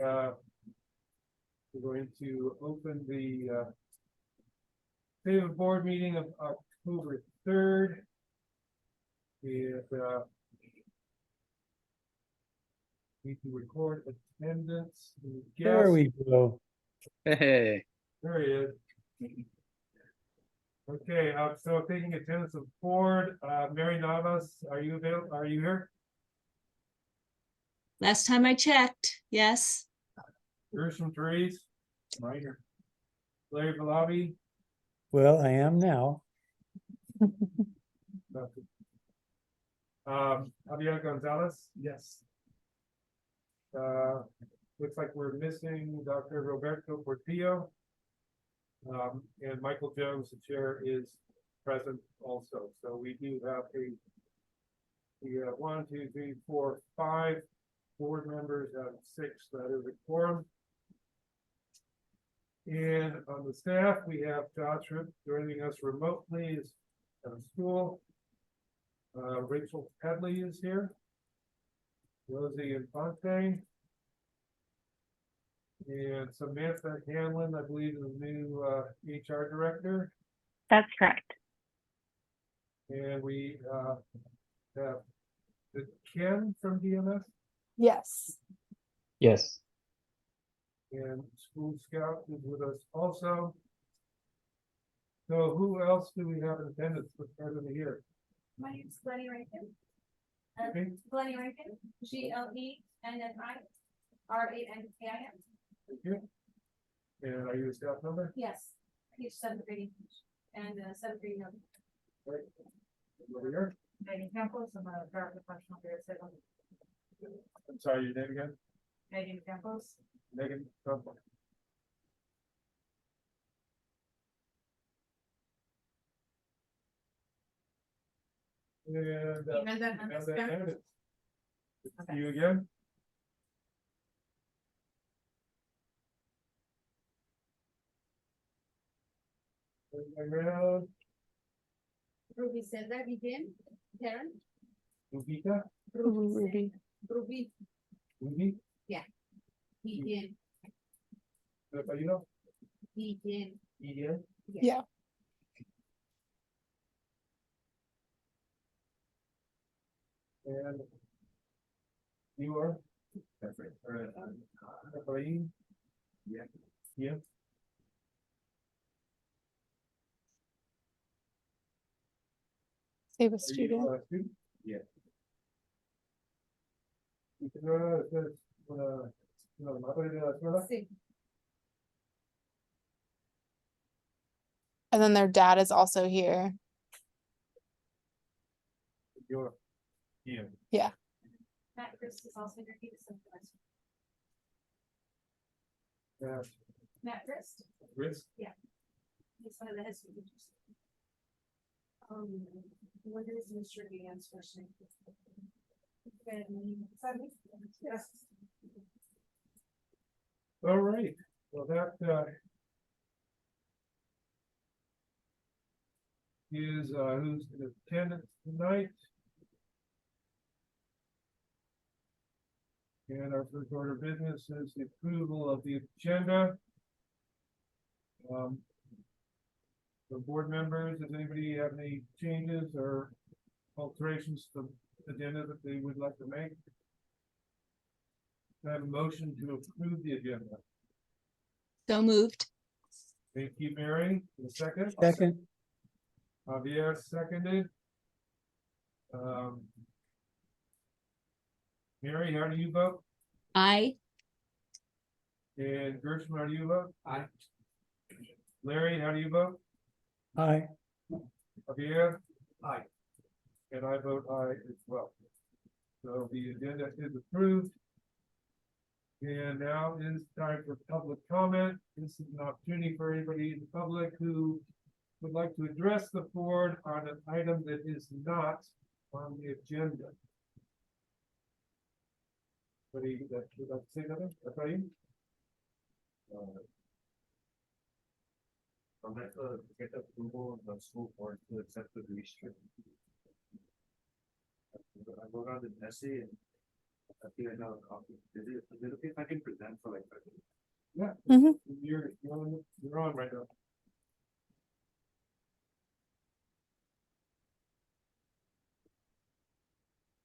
we're going to open the Ceiba board meeting of October 3rd. And need to record attendance. There we go. Hey, There he is. Okay, so taking attendance of board, Mary Navas, are you available? Are you here? Last time I checked, yes. Gershom Therese? Right here. Larry Valabi? Well, I am now. Javier Gonzalez? Yes. Looks like we're missing Dr. Roberto Portillo. And Michael Jones, the chair, is present also. So we do have we have 1, 2, 3, 4, 5 board members out of 6 that is a quorum. And on the staff, we have Josh joining us remotely is at school. Rachel Pedley is here. Rosie Infante. And Samantha Hanlon, I believe, is the new HR director. That's correct. And we have Ken from DMS Yes. yes. and School Scout is with us also. So who else do we have in attendance for part of the year? My name's Glennie Rankin. Okay. Glennie Rankin, GLENNI, Thank you. And are you a staff member? Yes, I teach 7th grade and 7th grade number. Right. Over here. Megan Campos, I'm a paraprofessional here at Ceiba. I'm sorry, your name again? Megan Campos. Megan Trump. And Imelda Hernandez Campos. see you again. Around Ruby Cesar Begin. Karen. Lupita, Ruby. Ruby Ruby, Begin. Rafael, Begin. Ian, Yeah. and you are? That's right. Rafael? Yeah. Yeah. Save a Are you student. a student? Yeah. ¿Y tú eres una madre de la escuela? Sí. And then their dad is also here. You're here. Matt Chris is also here. He's a supervisor. That's Matt Chris. Chris. He's one of the head school teachers. What is Mr. Gann's first name? Yes. All right, well, that is who's in attendance tonight. And our first order of business is the approval of the agenda. The board members, does anybody have any changes or alterations to the agenda that they would like to make? I have a motion to approve the agenda. So moved. Thank you, Mary. The second. Second, Javier seconded. Mary, how do you vote? Aye. And Gershom, how do you vote? Aye. Larry, how do you vote? aye. Javier? Aye. And I vote aye as well. So the agenda is approved. And now is time for public comment. This is an opportunity for anybody in the public who would like to address the board on an item that is not on the agenda. Anybody that would like to say something? Efrain? I'd like to get approval of the school board to accept the restrict. I wrote on the essay and I think I know a copy. Is it okay if I can present for like? Yeah. Mhm. You're on right now.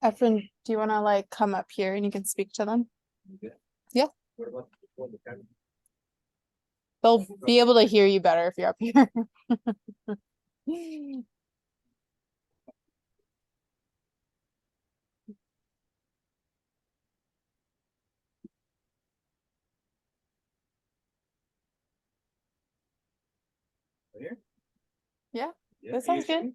Efren, do you wanna like come up here and you can speak to them? What about the camera? They'll be able to hear you better if you're up here. Right here? Yeah, Yeah, that can you sounds see good. me?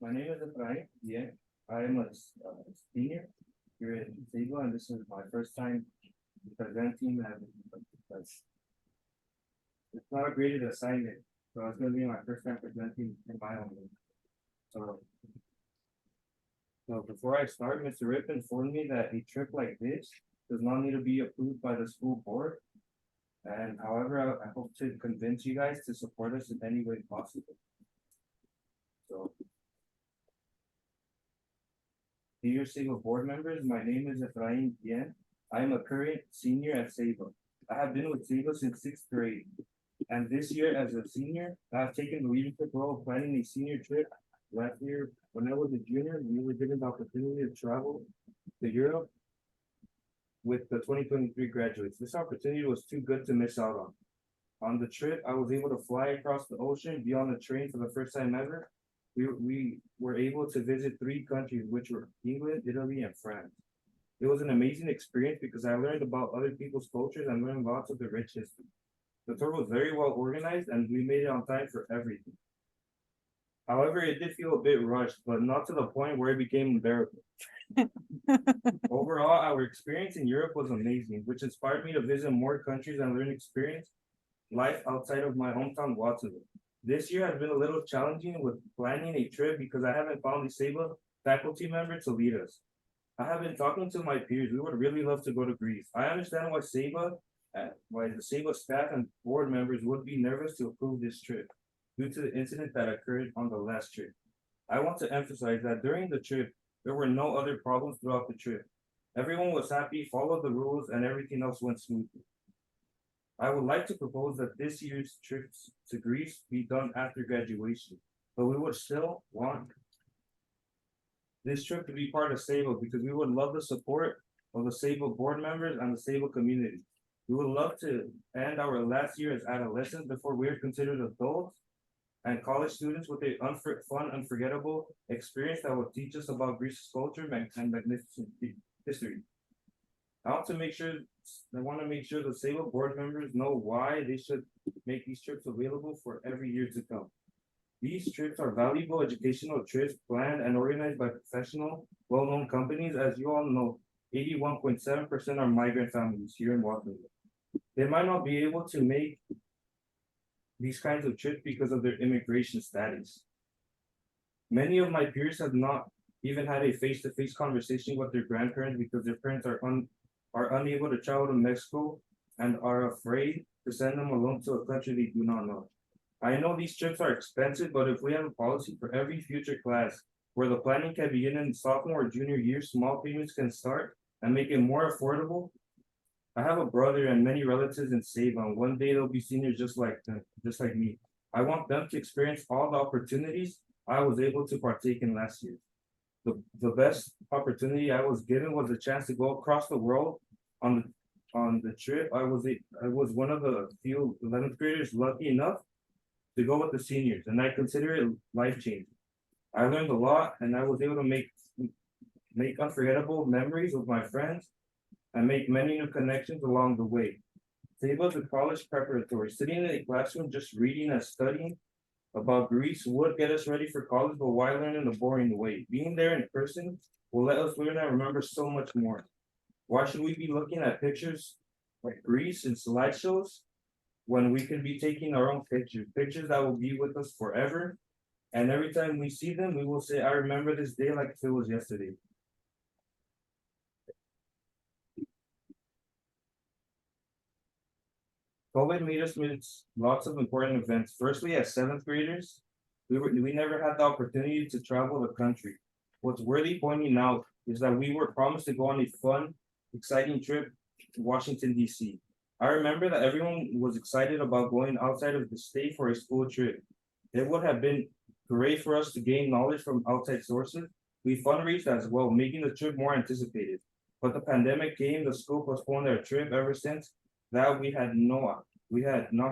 My name is Efrain. Yeah, I am a senior here in Ceiba, and this is my first time presenting and that's it's not a graded assignment, so it's gonna be my first time presenting in my own name. So before I start, Mr. Rip informed me that a trip like this does not need to be approved by the school board. And however, I hope to convince you guys to support us in any way possible. So. Dear Ceiba board members, my name is Efrain Bien. I am a current senior at Ceiba. I have been with Ceiba since sixth grade. And this year, as a senior, I have taken the leadership role of planning a senior trip. Last year, when I was a junior, we were given the opportunity to travel to Europe with the 2023 graduates. This opportunity was too good to miss out on. On the trip, I was able to fly across the ocean, be on the train for the first time ever. We were able to visit three countries, which were England, Italy, and France. It was an amazing experience because I learned about other people's cultures and learned lots of the rich history. The tour was very well organized and we made it on time for everything. However, it did feel a bit rushed, but not to the point where it became unbearable. Overall, our experience in Europe was amazing, which inspired me to visit more countries and learn experience life outside of my hometown, Watsonville. This year has been a little challenging with planning a trip because I haven't found a Ceiba faculty member to lead us. I have been talking to my peers. We would really love to go to Greece. I understand why the Ceiba staff and board members would be nervous to approve this trip due to the incident that occurred on the last trip. I want to emphasize that during the trip, there were no other problems throughout the trip. Everyone was happy, followed the rules, and everything else went smoothly. I would like to propose that this year's trips to Greece be done after graduation, but we would still want this trip to be part of Ceiba because we would love the support of the Ceiba board members and the Ceiba community. We would love to end our last year as adolescents before we are considered adults and college students with a fun, unforgettable experience that will teach us about Greece's culture and magnificent history. I want to make sure, I want to make sure the Ceiba board members know why they should make these trips available for every year to come. These trips are valuable educational trips planned and organized by professional, well-known companies. As you all know, 81.7% are migrant families here in Watsonville. They might not be able to make these kinds of trips because of their immigration status. Many of my peers have not even had a face-to-face conversation with their grandparents because their parents are unable to travel to Mexico and are afraid to send them alone to a country they do not know. I know these trips are expensive, but if we have a policy for every future class where the planning can begin in sophomore or junior year, small payments can start and make it more affordable. I have a brother and many relatives in Ceiba, and one day they'll be seniors just like them, just like me. I want them to experience all the opportunities I was able to partake in last year. The best opportunity I was given was a chance to go across the world on the trip. I was one of the few 11th graders lucky enough to go with the seniors, and I consider it life-changing. I learned a lot, and I was able to make unforgettable memories with my friends and make many new connections along the way. Ceiba is a college preparatory. Sitting in a classroom just reading and studying about Greece would get us ready for college, but why learn in a boring way? Being there in person will let us learn and remember so much more. Why should we be looking at pictures like Greece and slideshows when we can be taking our own pictures that will be with us forever? And every time we see them, we will say, I remember this day like if it was yesterday. COVID made us miss lots of important events. Firstly, as seventh graders, we never had the opportunity to travel the country. What's worthy pointing out is that we were promised to go on a fun, exciting trip to Washington, DC. I remember that everyone was excited about going outside of the state for a school trip. It would have been great for us to gain knowledge from outside sources. We fundraised as well, making the trip more anticipated. But the pandemic came, the school postponed our trip. Ever since that, we had not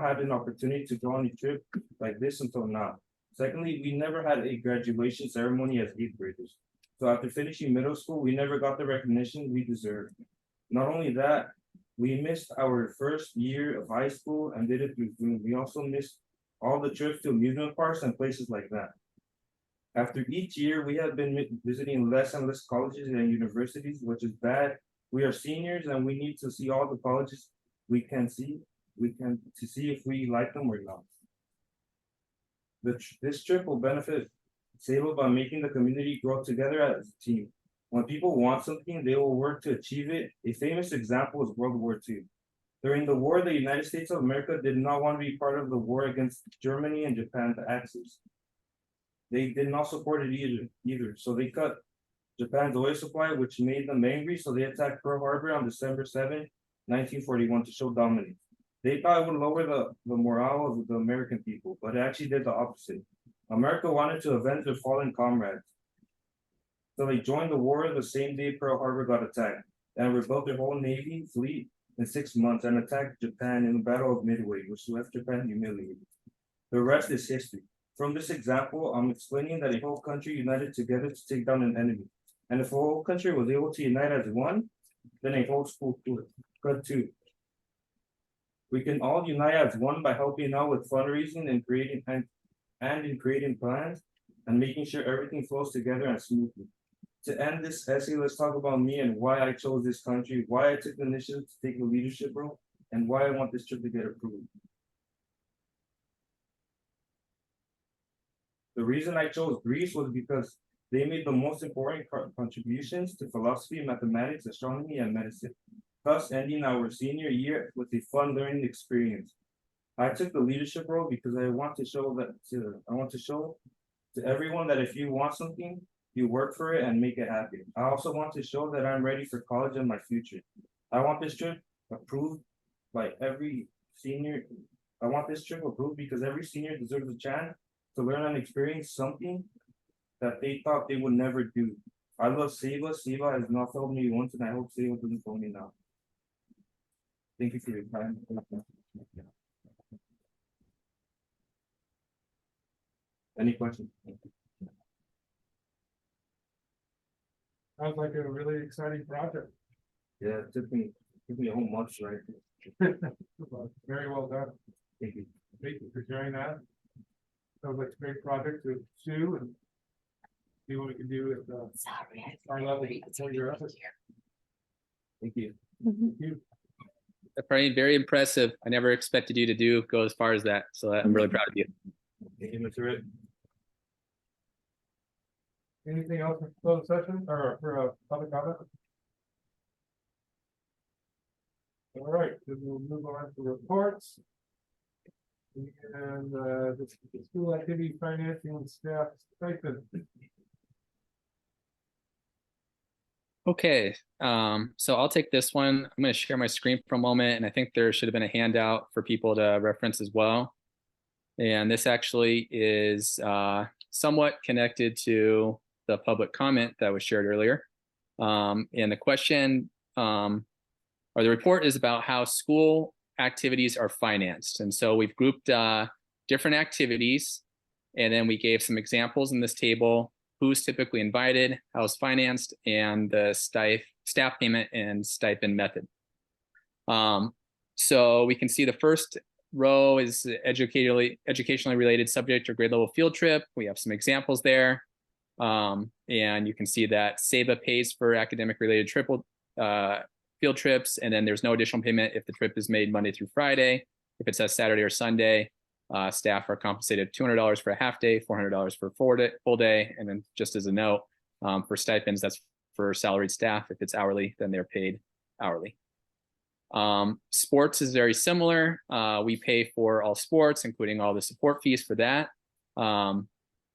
had an opportunity to go on a trip like this until now. Secondly, we never had a graduation ceremony as eighth graders. So after finishing middle school, we never got the recognition we deserved. Not only that, we missed our first year of high school and did it through Zoom. We also missed all the trips to amusement parks and places like that. After each year, we have been visiting less and less colleges and universities, which is bad. We are seniors and we need to see all the colleges we can see to see if we like them or not. This trip will benefit Ceiba by making the community grow together as a team. When people want something, they will work to achieve it. A famous example is World War II. During the war, the United States of America did not want to be part of the war against Germany and Japan, the Axis. They did not support it either. So they cut Japan's oil supply, which made them angry. So they attacked Pearl Harbor on December 7, 1941 to show dominance. They thought it would lower the morale of the American people, but it actually did the opposite. America wanted to avenge their fallen comrades. So they joined the war the same day Pearl Harbor got attacked and rebuilt their whole Navy fleet in 6 months and attacked Japan in the Battle of Midway, which left Japan humiliated. The rest is history. From this example, I'm explaining that a whole country united together to take down an enemy. And if a whole country was able to unite as one, then a whole school could too. We can all unite as one by helping out with fundraising and creating plans and making sure everything flows together and smoothly. To end this essay, let's talk about me and why I chose this country, why I took the initiative to take the leadership role, and why I want this trip to get approved. The reason I chose Greece was because they made the most important contributions to philosophy, mathematics, astronomy, and medicine, thus ending our senior year with a fun learning experience. I took the leadership role because I want to show to everyone that if you want something, you work for it and make it happen. I also want to show that I'm ready for college and my future. I want this trip approved by every senior. I want this trip approved because every senior deserves a chance to learn and experience something that they thought they would never do. I love Ceiba. Ceiba has not failed me once, and I hope Ceiba doesn't fail me now. Thank you for your time. Any questions? Sounds like a really exciting project. Yeah, it took me a whole month, right? Very well done. Thank you. Thank you for sharing that. Sounds like a great project to pursue and see what we can do at our level for your efforts. Thank you. Very, very impressive. I never expected you to go as far as that. So I'm really proud of you. Thank you, Mr. Ritt. Anything else for closed session or for a public comment? All right, then we'll move on to reports. And the school activity financing and staff stipend. Okay, so I'll take this one. I'm going to share my screen for a moment, and I think there should have been a handout for people to reference as well. And this actually is somewhat connected to the public comment that was shared earlier. And the question or the report is about how school activities are financed. And so we've grouped different activities, and then we gave some examples in this table: who's typically invited, how it's financed, and the staff payment and stipend method. So we can see the first row is educationally related subject or grade level field trip. We have some examples there. And you can see that Ceiba pays for academic related field trips, and then there's no additional payment if the trip is made Monday through Friday. If it says Saturday or Sunday, staff are compensated $200 for a half day, $400 for a full day. And then just as a note, for stipends, that's for salaried staff. If it's hourly, then they're paid hourly. Sports is very similar. We pay for all sports, including all the support fees for that.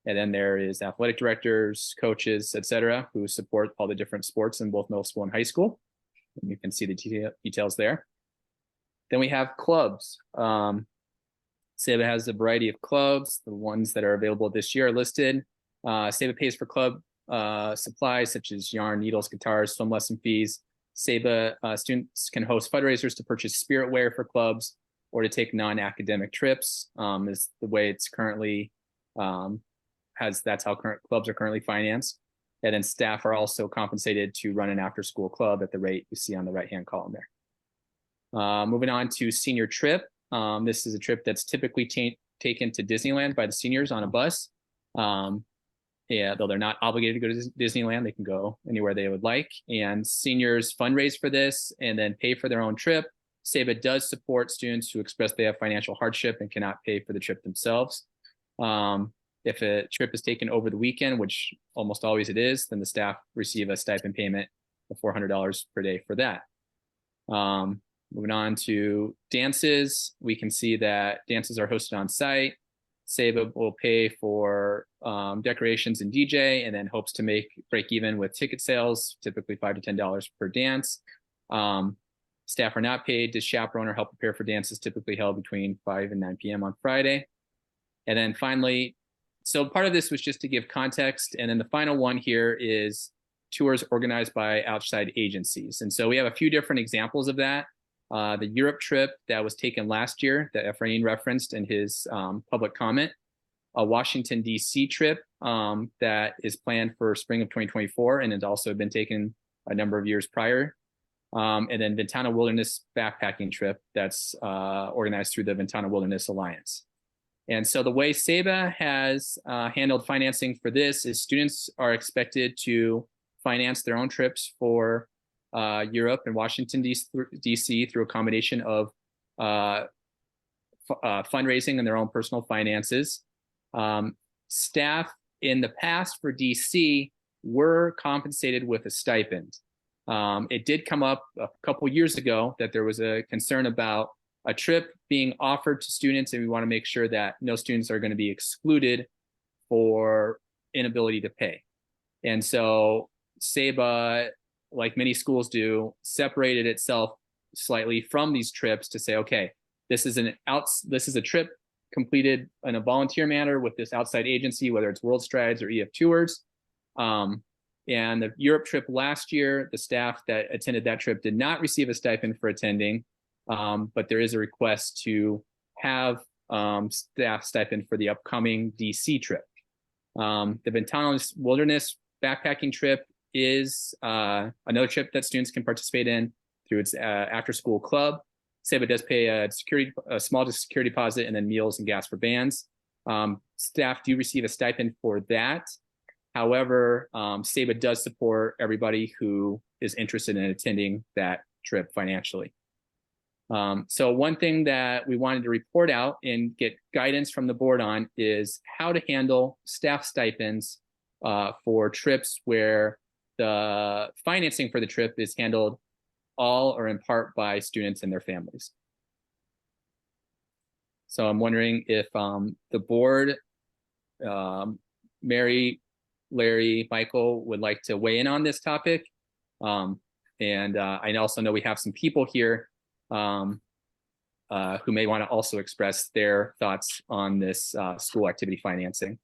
And then there is athletic directors, coaches, etc., who support all the different sports in both middle school and high school. And you can see the details there. Then we have clubs. Ceiba has a variety of clubs. The ones that are available this year are listed. Ceiba pays for club supplies such as yarn, needles, guitars, swim lesson fees. Ceiba students can host fundraisers to purchase spirit wear for clubs or to take non-academic trips. Is the way it's currently that's how current clubs are currently financed. And then staff are also compensated to run an after-school club at the rate you see on the right-hand column there. Moving on to senior trip. This is a trip that's typically taken to Disneyland by the seniors on a bus. Yeah, though they're not obligated to go to Disneyland, they can go anywhere they would like. And seniors fundraise for this and then pay for their own trip. Ceiba does support students who express they have financial hardship and cannot pay for the trip themselves. If a trip is taken over the weekend, which almost always it is, then the staff receive a stipend payment of $400 per day for that. Moving on to dances, we can see that dances are hosted on site. Ceiba will pay for decorations and DJ, and then hopes to break even with ticket sales, typically $5 to $10 per dance. Staff are not paid to chaperone or help prepare for dances typically held between 5 and 9 p.m. on Friday. And then finally, so part of this was just to give context. And then the final one here is tours organized by outside agencies. And so we have a few different examples of that. The Europe trip that was taken last year that Efrain referenced in his public comment, a Washington, D.C. trip that is planned for spring of 2024 and has also been taken a number of years prior. And then Ventana Wilderness backpacking trip that's organized through the Ventana Wilderness Alliance. And so the way Ceiba has handled financing for this is students are expected to finance their own trips for Europe and Washington, D.C. through a combination of fundraising and their own personal finances. Staff in the past for D.C. were compensated with a stipend. It did come up a couple years ago that there was a concern about a trip being offered to students, and we want to make sure that no students are going to be excluded for inability to pay. And so Ceiba, like many schools do, separated itself slightly from these trips to say, okay, this is a trip completed in a volunteer manner with this outside agency, whether it's World Strides or EF Tours. And the Europe trip last year, the staff that attended that trip did not receive a stipend for attending, but there is a request to have staff stipend for the upcoming DC trip. The Ventana Wilderness backpacking trip is another trip that students can participate in through its after-school club. Ceiba does pay a small security deposit and then meals and gas for bands. Staff do receive a stipend for that. However, Ceiba does support everybody who is interested in attending that trip financially. So one thing that we wanted to report out and get guidance from the board on is how to handle staff stipends for trips where the financing for the trip is handled all or in part by students and their families. So I'm wondering if the board, Mary, Larry, Michael would like to weigh in on this topic. And I also know we have some people here who may want to also express their thoughts on this school activity financing.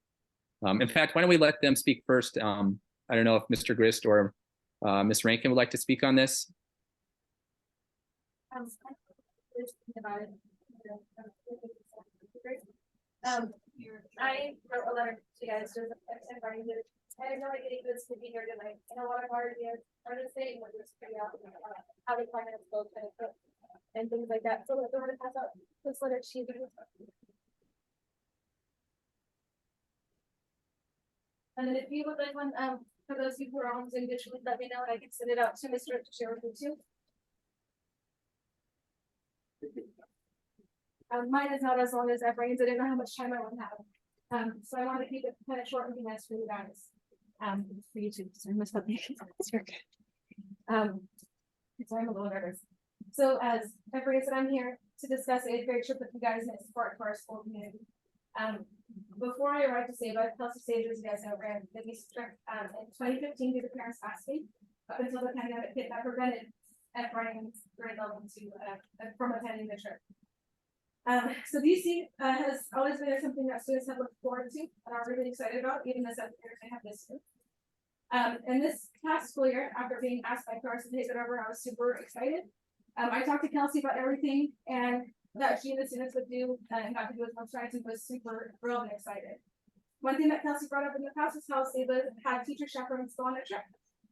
In fact, why don't we let them speak first? I don't know if Mr. Grist or Ms. Rankin would like to speak on this. I wrote a letter to you guys just inviting you. I have no idea who's to be here tonight. I know a lot of our ideas are the same, but just figure out how the finance goes and things like that. So we're going to pass out this letter to you. And then if you would like one, for those who are on Zoom digitally, let me know and I can send it out to Mr. to share with you too. Mine is not as long as Efrain's. I didn't know how much time I would have. So I want to keep it kind of short and be nice for you guys. For you too. So I must have sorry, I'm a little nervous. So as Efrain said, I'm here to discuss a 8th grade trip with you guys and its support for our school community. Before I arrived to Ceiba, Kelsey Sage, as you guys know, ran the East trip, in 2015 due to parents asking, up until the pandemic hit, that prevented Efrain grade level from attending the trip. So DC has always been something that students have looked forward to and are really excited about, even the 7th year they have this year. And this past school year, after being asked by Carson to take it over, I was super excited. I talked to Kelsey about everything and that she and the students would do and got to do with World Strides and was super thrilled and excited. One thing that Kelsey brought up in the past is how Ceiba had teacher chaperones go on a trip,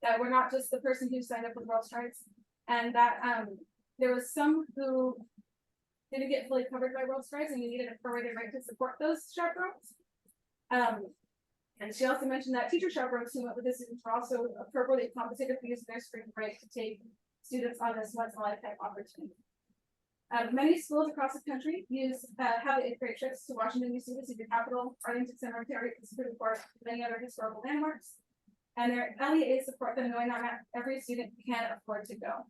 that we're not just the person who signed up with World Strides, and that there was some who didn't get fully covered by World Strides and you needed a prorated rate to support those chaperones. And she also mentioned that teacher chaperones who went with the students were also appropriately compensated for using their spring break to take students on this once in a lifetime opportunity. Many schools across the country have 8th grade trips to Washington, D.C., the City Capitol, Arlington, Cemetery, the Supreme Court, many other historical landmarks. And their LEAs support them knowing that not every student can afford to go.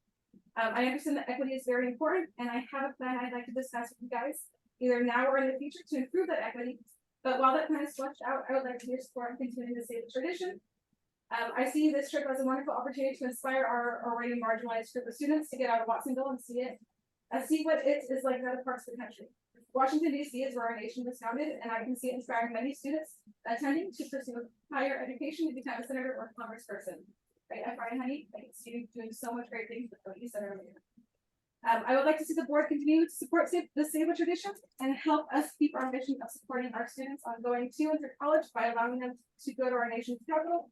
I understand that equity is very important, and I have a plan I'd like to discuss with you guys, either now or in the future, to improve that equity. But while that plan is fleshed out, I would like to hear support and continuing to save the tradition. I see this trip as a wonderful opportunity to inspire our already marginalized group of students to get out of Watsonville and see what it is like in other parts of the country. Washington, D.C. is where our nation was founded, and I can see it inspiring many students attending to pursue higher education to become a senator or congressperson. Right, Brian Honey, I can see you doing so much great things with what you said earlier. I would like to see the board continue to support the Ceiba tradition and help us keep our mission of supporting our students on going to and through college by allowing them to go to our nation's capital,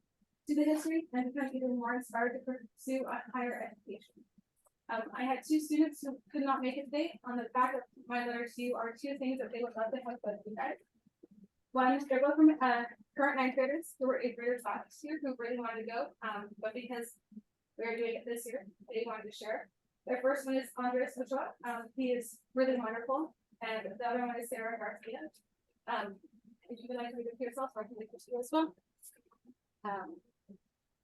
to the history, and become even more inspired to pursue a higher education. I had 2 students who could not make it today. On the back of my letter to you are 2 things that they would love to have with you guys. One, they're both from current 9th graders who were 8th graders last year who really wanted to go, but because we are doing it this year, they wanted to share. Their first one is Andres Ochoa. He is really wonderful, and the other one is Sarah Garcia. If you would like to read it for yourself, or I can read it to you as well.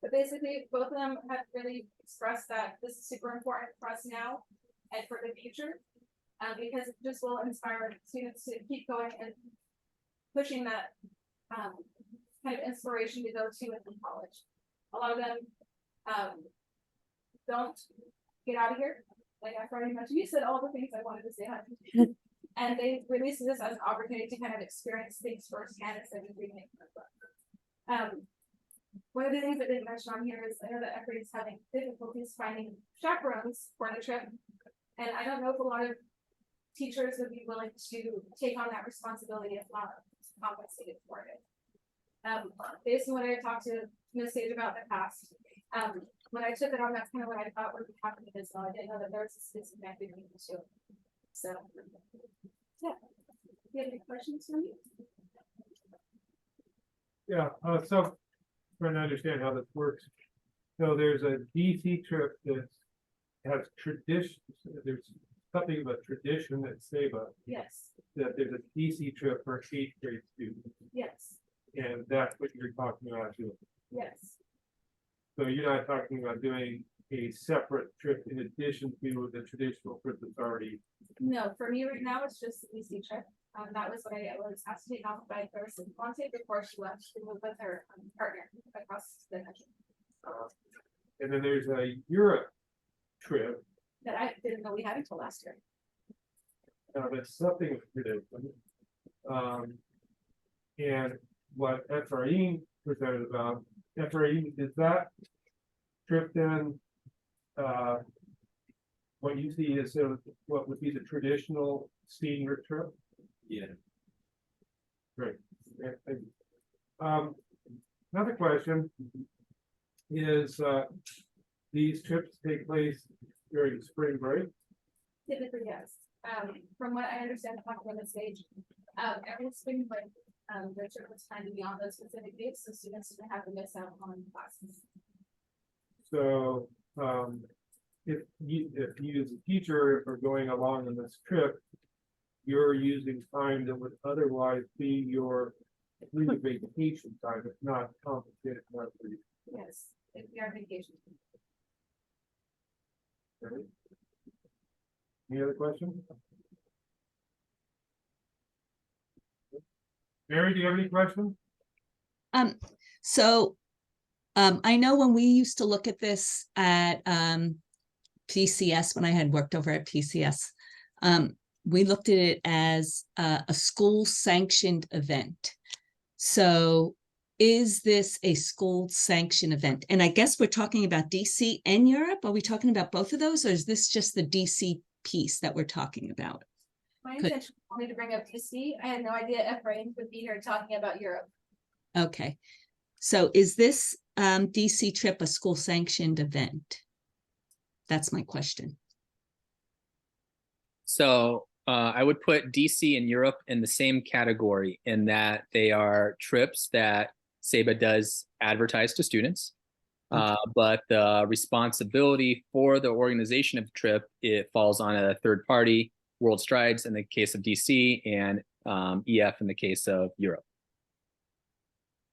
But basically, both of them have really expressed that this is super important for us now and for the future, because it just will inspire students to keep going and pushing that kind of inspiration to go to and from college. A lot of them don't get out of here. Like I've already mentioned, you said all the things I wanted to say, honey. And they released this as an opportunity to kind of experience things firsthand instead of reading it. One of the things I didn't mention on here is I know that everybody's having difficulties finding chaperones for the trip. And I don't know if a lot of teachers would be willing to take on that responsibility if not compensated for it. Based on what I talked to Ms. Sage about in the past, when I took it on, that's kind of what I thought would be happening as well. I didn't know that there was a specific mechanism to it. So, yeah. Do you have any questions for me? Yeah, so trying to understand how this works. So there's a DC trip that has tradition, there's something of a tradition at Ceiba, Yes, that there's a DC trip for 8th grade students, yes, and that's what you're talking about too. yes. So you're not talking about doing a separate trip in addition to the traditional trip that's already. No, for me right now, it's just the DC trip. That was what I was asked to take off by Thursday Monte before she left to move with her partner across the country. And then there's a Europe trip, That I didn't know we had until last year. that's something of tradition. And what Efrain presented about, Efrain, is that trip then, what you see is sort of what would be the traditional senior trip? Yeah. Great. Yeah, thank you. Another question is, these trips take place during spring break? Typically, yes. From what I understand, talking on the stage, every spring break, the trip was planned to be on those specific dates, so students didn't have to miss out on classes. So, if you as a teacher are going along on this trip, you're using time that would otherwise be your really vacation time, if not compensated time for you. Yes, if we are vacation. Okay. Any other questions? Mary, do you have any questions? So, I know when we used to look at this at, PCS, when I had worked over at PCS, we looked at it as a school sanctioned event. So is this a school sanctioned event? And I guess we're talking about DC and Europe. Are we talking about both of those, or is this just the DC piece that we're talking about? My Good. intention was only to bring up DC. I had no idea Ephraim would be here talking about Europe. Okay. So is this DC trip a school sanctioned event? That's my question. So I would put DC and Europe in the same category in that they are trips that Ceiba does advertise to students. But the responsibility for the organization of the trip, it falls on a third party, World Strides in the case of DC, and EF in the case of Europe.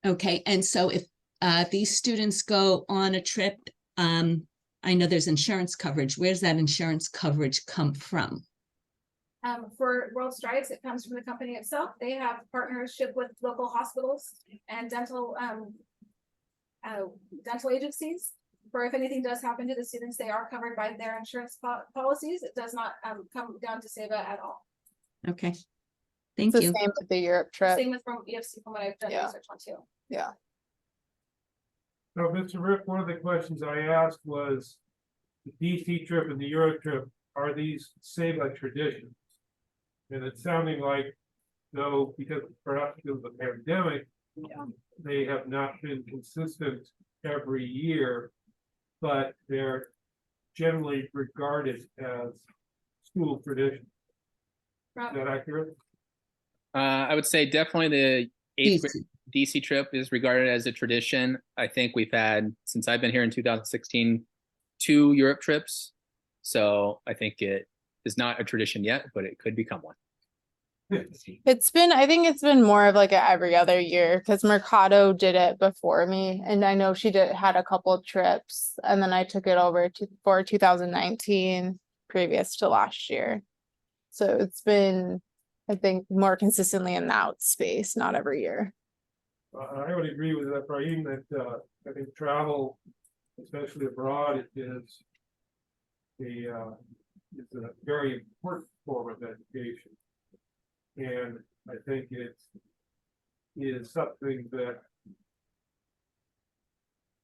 Okay, and so if these students go on a trip, I know there's insurance coverage. Where's that insurance coverage come from? For World Strides, it comes from the company itself. They have partnership with local hospitals and dental agencies. For if anything does happen to the students, they are covered by their insurance policies. It does not come down to Ceiba at all. Okay, It's thank the you. same with the Europe trip. Same with from EFC from what I've done Yeah. research on too. Yeah. So, Mr. Rick, one of the questions I asked was, the DC trip and the Euro trip, are these Ceiba traditions? And it's sounding like, though, because perhaps because of the pandemic, they have not been consistent every year, but they're generally regarded as school traditions. Is that accurate? I would say definitely the eighth DC. grade DC trip is regarded as a tradition. I think we've had, since I've been here in 2016, 2 Europe trips. So I think it is not a tradition yet, but it could become one. I think it's been more of like a every other year because Mercado did it before me. And I know she had a couple of trips and then I took it over for 2019 previous to last year. So it's been, I think, more consistently in that space, not every year. I would agree with Ephraim that I think travel, especially abroad, is a very important form of education. And I think it is something that,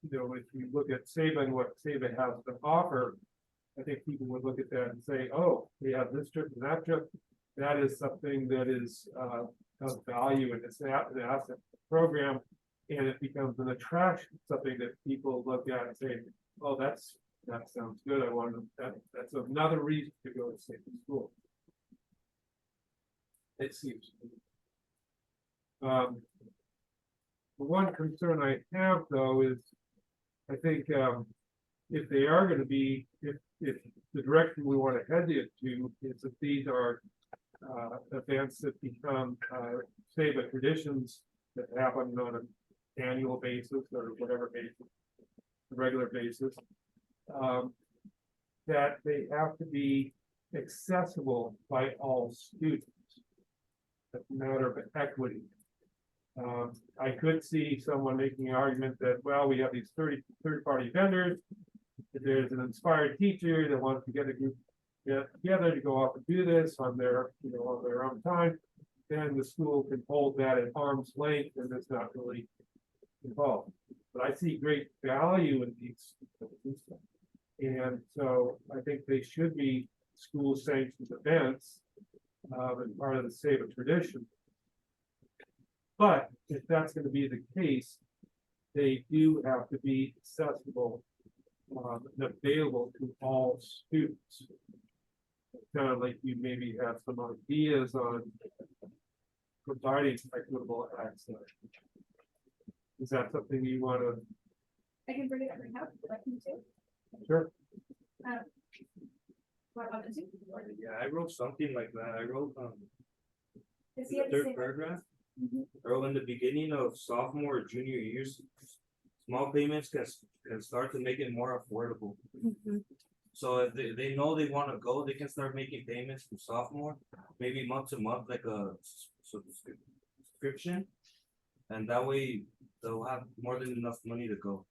you know, if you look at Ceiba and what Ceiba has to offer, I think people would look at that and say, oh, we have this trip and that trip. That is something that is of value, and it's an asset program, and it becomes an attraction, something that people look at and say, oh, that sounds good. I want to, that's another reason to go to Ceiba school. It seems. The one concern I have, though, is I think if they are going to be, if the direction we want to head it to is that these are events that become Ceiba traditions that happen on an annual basis or whatever basis, regular basis, that they have to be accessible by all students. It's a matter of equity. I could see someone making an argument that, well, we have these third-party vendors. If there's an inspired teacher that wants to get a group together to go off and do this on their, on their own time, then the school can hold that at arm's length, and it's not really involved. But I see great value in these, and so I think they should be school sanctioned events, and part of the Ceiba tradition. But if that's going to be the case, they do have to be accessible and available to all students. Kind of like you maybe have some ideas on providing equitable access. Is that something you want to? I can bring it up right now. Would like me to? Sure. What about you? Yeah, I wrote something like that. I wrote Does he the have the third same? paragraph. Or in the beginning of sophomore or junior years, small payments can start to make it more affordable. So if they know they want to go, they can start making payments from sophomore, maybe month to month, like a subscription. And that way they'll have more than enough money to go.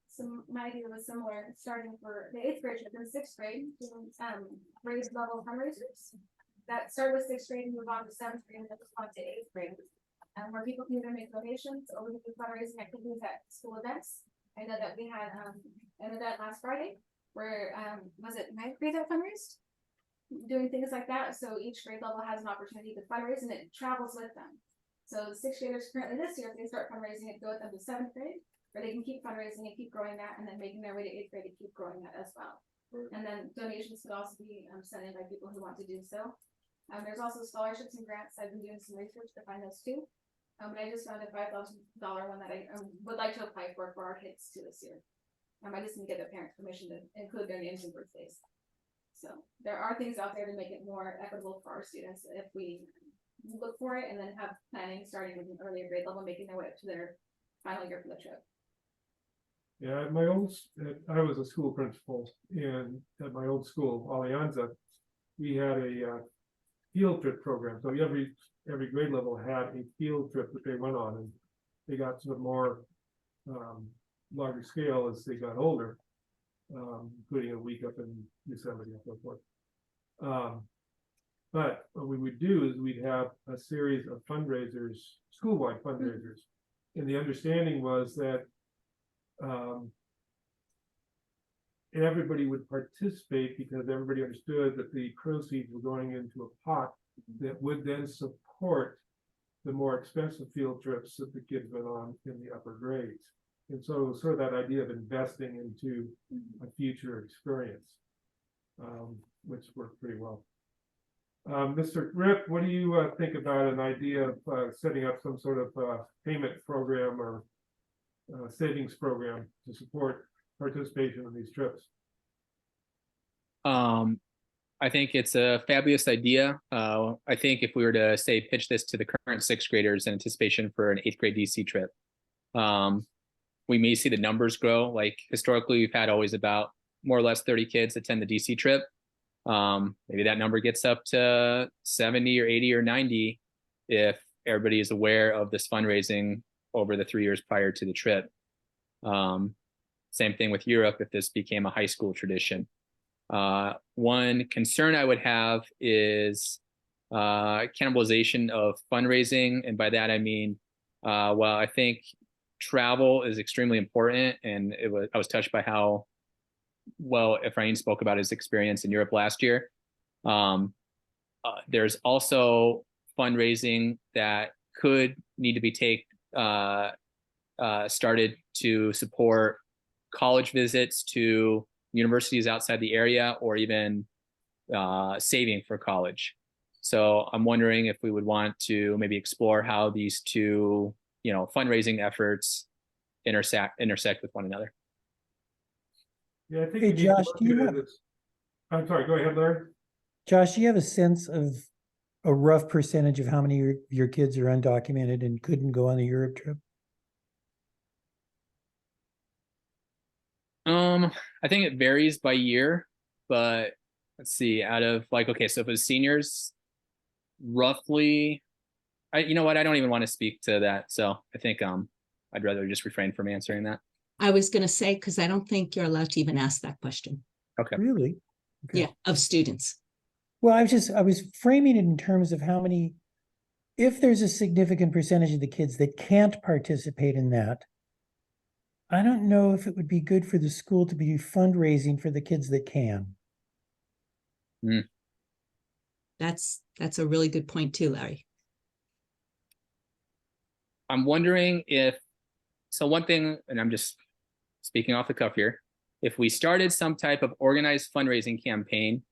So my idea was similar, starting for the 8th grade and 6th grade, doing grade level fundraisers. That start with 6th grade and move on to 7th grade and then move on to 8th grade. Where people can either make donations or we can do fundraising activities at school events. I know that we had an event last Friday where was it 9th grade that fundraised? Doing things like that. So each grade level has an opportunity to fundraise and it travels with them. So the 6th graders currently this year, if they start fundraising, it go with them to 7th grade, where they can keep fundraising and keep growing that, and then making their way to 8th grade to keep growing that as well. And then donations could also be sent in by people who want to do so. There's also scholarships and grants. I've been doing some research to find those too. But I just found a $5,000 one that I would like to apply for our kids too this year. I just need to get their parents' permission to include their names and birthdays. So there are things out there to make it more equitable for our students if we look for it and then have planning starting with an earlier grade level, making their way up to their final year for the trip. Yeah, at I was a school principal, and at my old school, Alianza, we had a field trip program. So every grade level had a field trip that they went on, and they got to a more larger scale as they got older, including a week up in Yosemite and so forth. But what we would do is we'd have a series of fundraisers, school-wide fundraisers. And the understanding was that everybody would participate because everybody understood that the proceeds were going into a pot that would then support the more expensive field trips that the kids went on in the upper grades. And so sort of that idea of investing into a future experience, which worked pretty well. Mr. Rip, what do you think about an idea of setting up some sort of payment program or savings program to support participation in these trips? I think it's a fabulous idea. I think if we were to say pitch this to the current 6th graders in anticipation for an 8th grade DC trip, we may see the numbers grow. Like historically, we've had always about more or less 30 kids attend the DC trip. Maybe that number gets up to 70 or 80 or 90 if everybody is aware of this fundraising over the 3 years prior to the trip. Same thing with Europe if this became a high school tradition. One concern I would have is cannibalization of fundraising. And by that, I mean, well, I think travel is extremely important. And I was touched by how well Efrain spoke about his experience in Europe last year. There's also fundraising that could need to be started to support college visits to universities outside the area, or even saving for college. So I'm wondering if we would want to maybe explore how these two, fundraising efforts intersect with one another. Yeah, I think Hey, we need to Josh, look do you at it have- as- I'm sorry, go ahead, Larry. Josh, do you have a sense of a rough percentage of how many of your kids are undocumented and couldn't go on a Europe trip? I think it varies by year, but let's see, out of okay, so if it was seniors, roughly, you know what, I don't even want to speak to that. So I think I'd rather just refrain from answering that. I was gonna say, because I don't think you're allowed to even ask that question. Okay. Really? Okay. Yeah, of students. Well, I was framing it in terms of how many, if there's a significant percentage of the kids that can't participate in that, I don't know if it would be good for the school to be fundraising for the kids that can. That's a really good point too, Larry. I'm wondering so one thing, and I'm just speaking off the cuff here, if we started some type of organized fundraising campaign,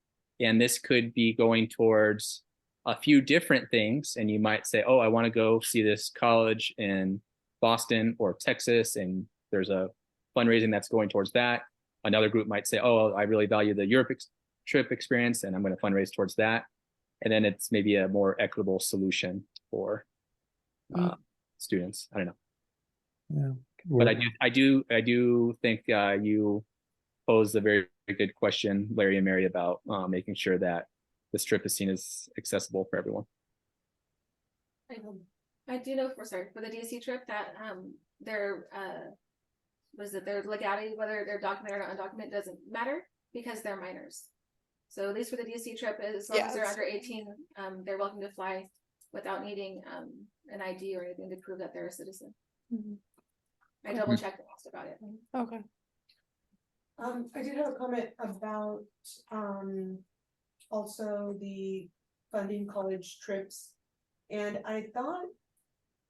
and this could be going towards a few different things, and you might say, oh, I want to go see this college in Boston or Texas, and there's a fundraising that's going towards that. Another group might say, oh, I really value the Europe trip experience, and I'm going to fundraise towards that. And then it's maybe a more equitable solution for students. I don't know. Yeah, but I do think you posed a very good question, Larry and Mary, about making sure that this trip is seen as accessible for everyone. I do know for the DSC trip that, their, their legality, whether they're documented or undocumented, doesn't matter because they're minors. So at least for the DSC trip, as long as they're Yes. under 18, they're welcome to fly without needing, an ID or anything to prove that they're a citizen. Mhm. I double checked and asked about it. Okay. I did have a comment about, also the funding college trips. And I thought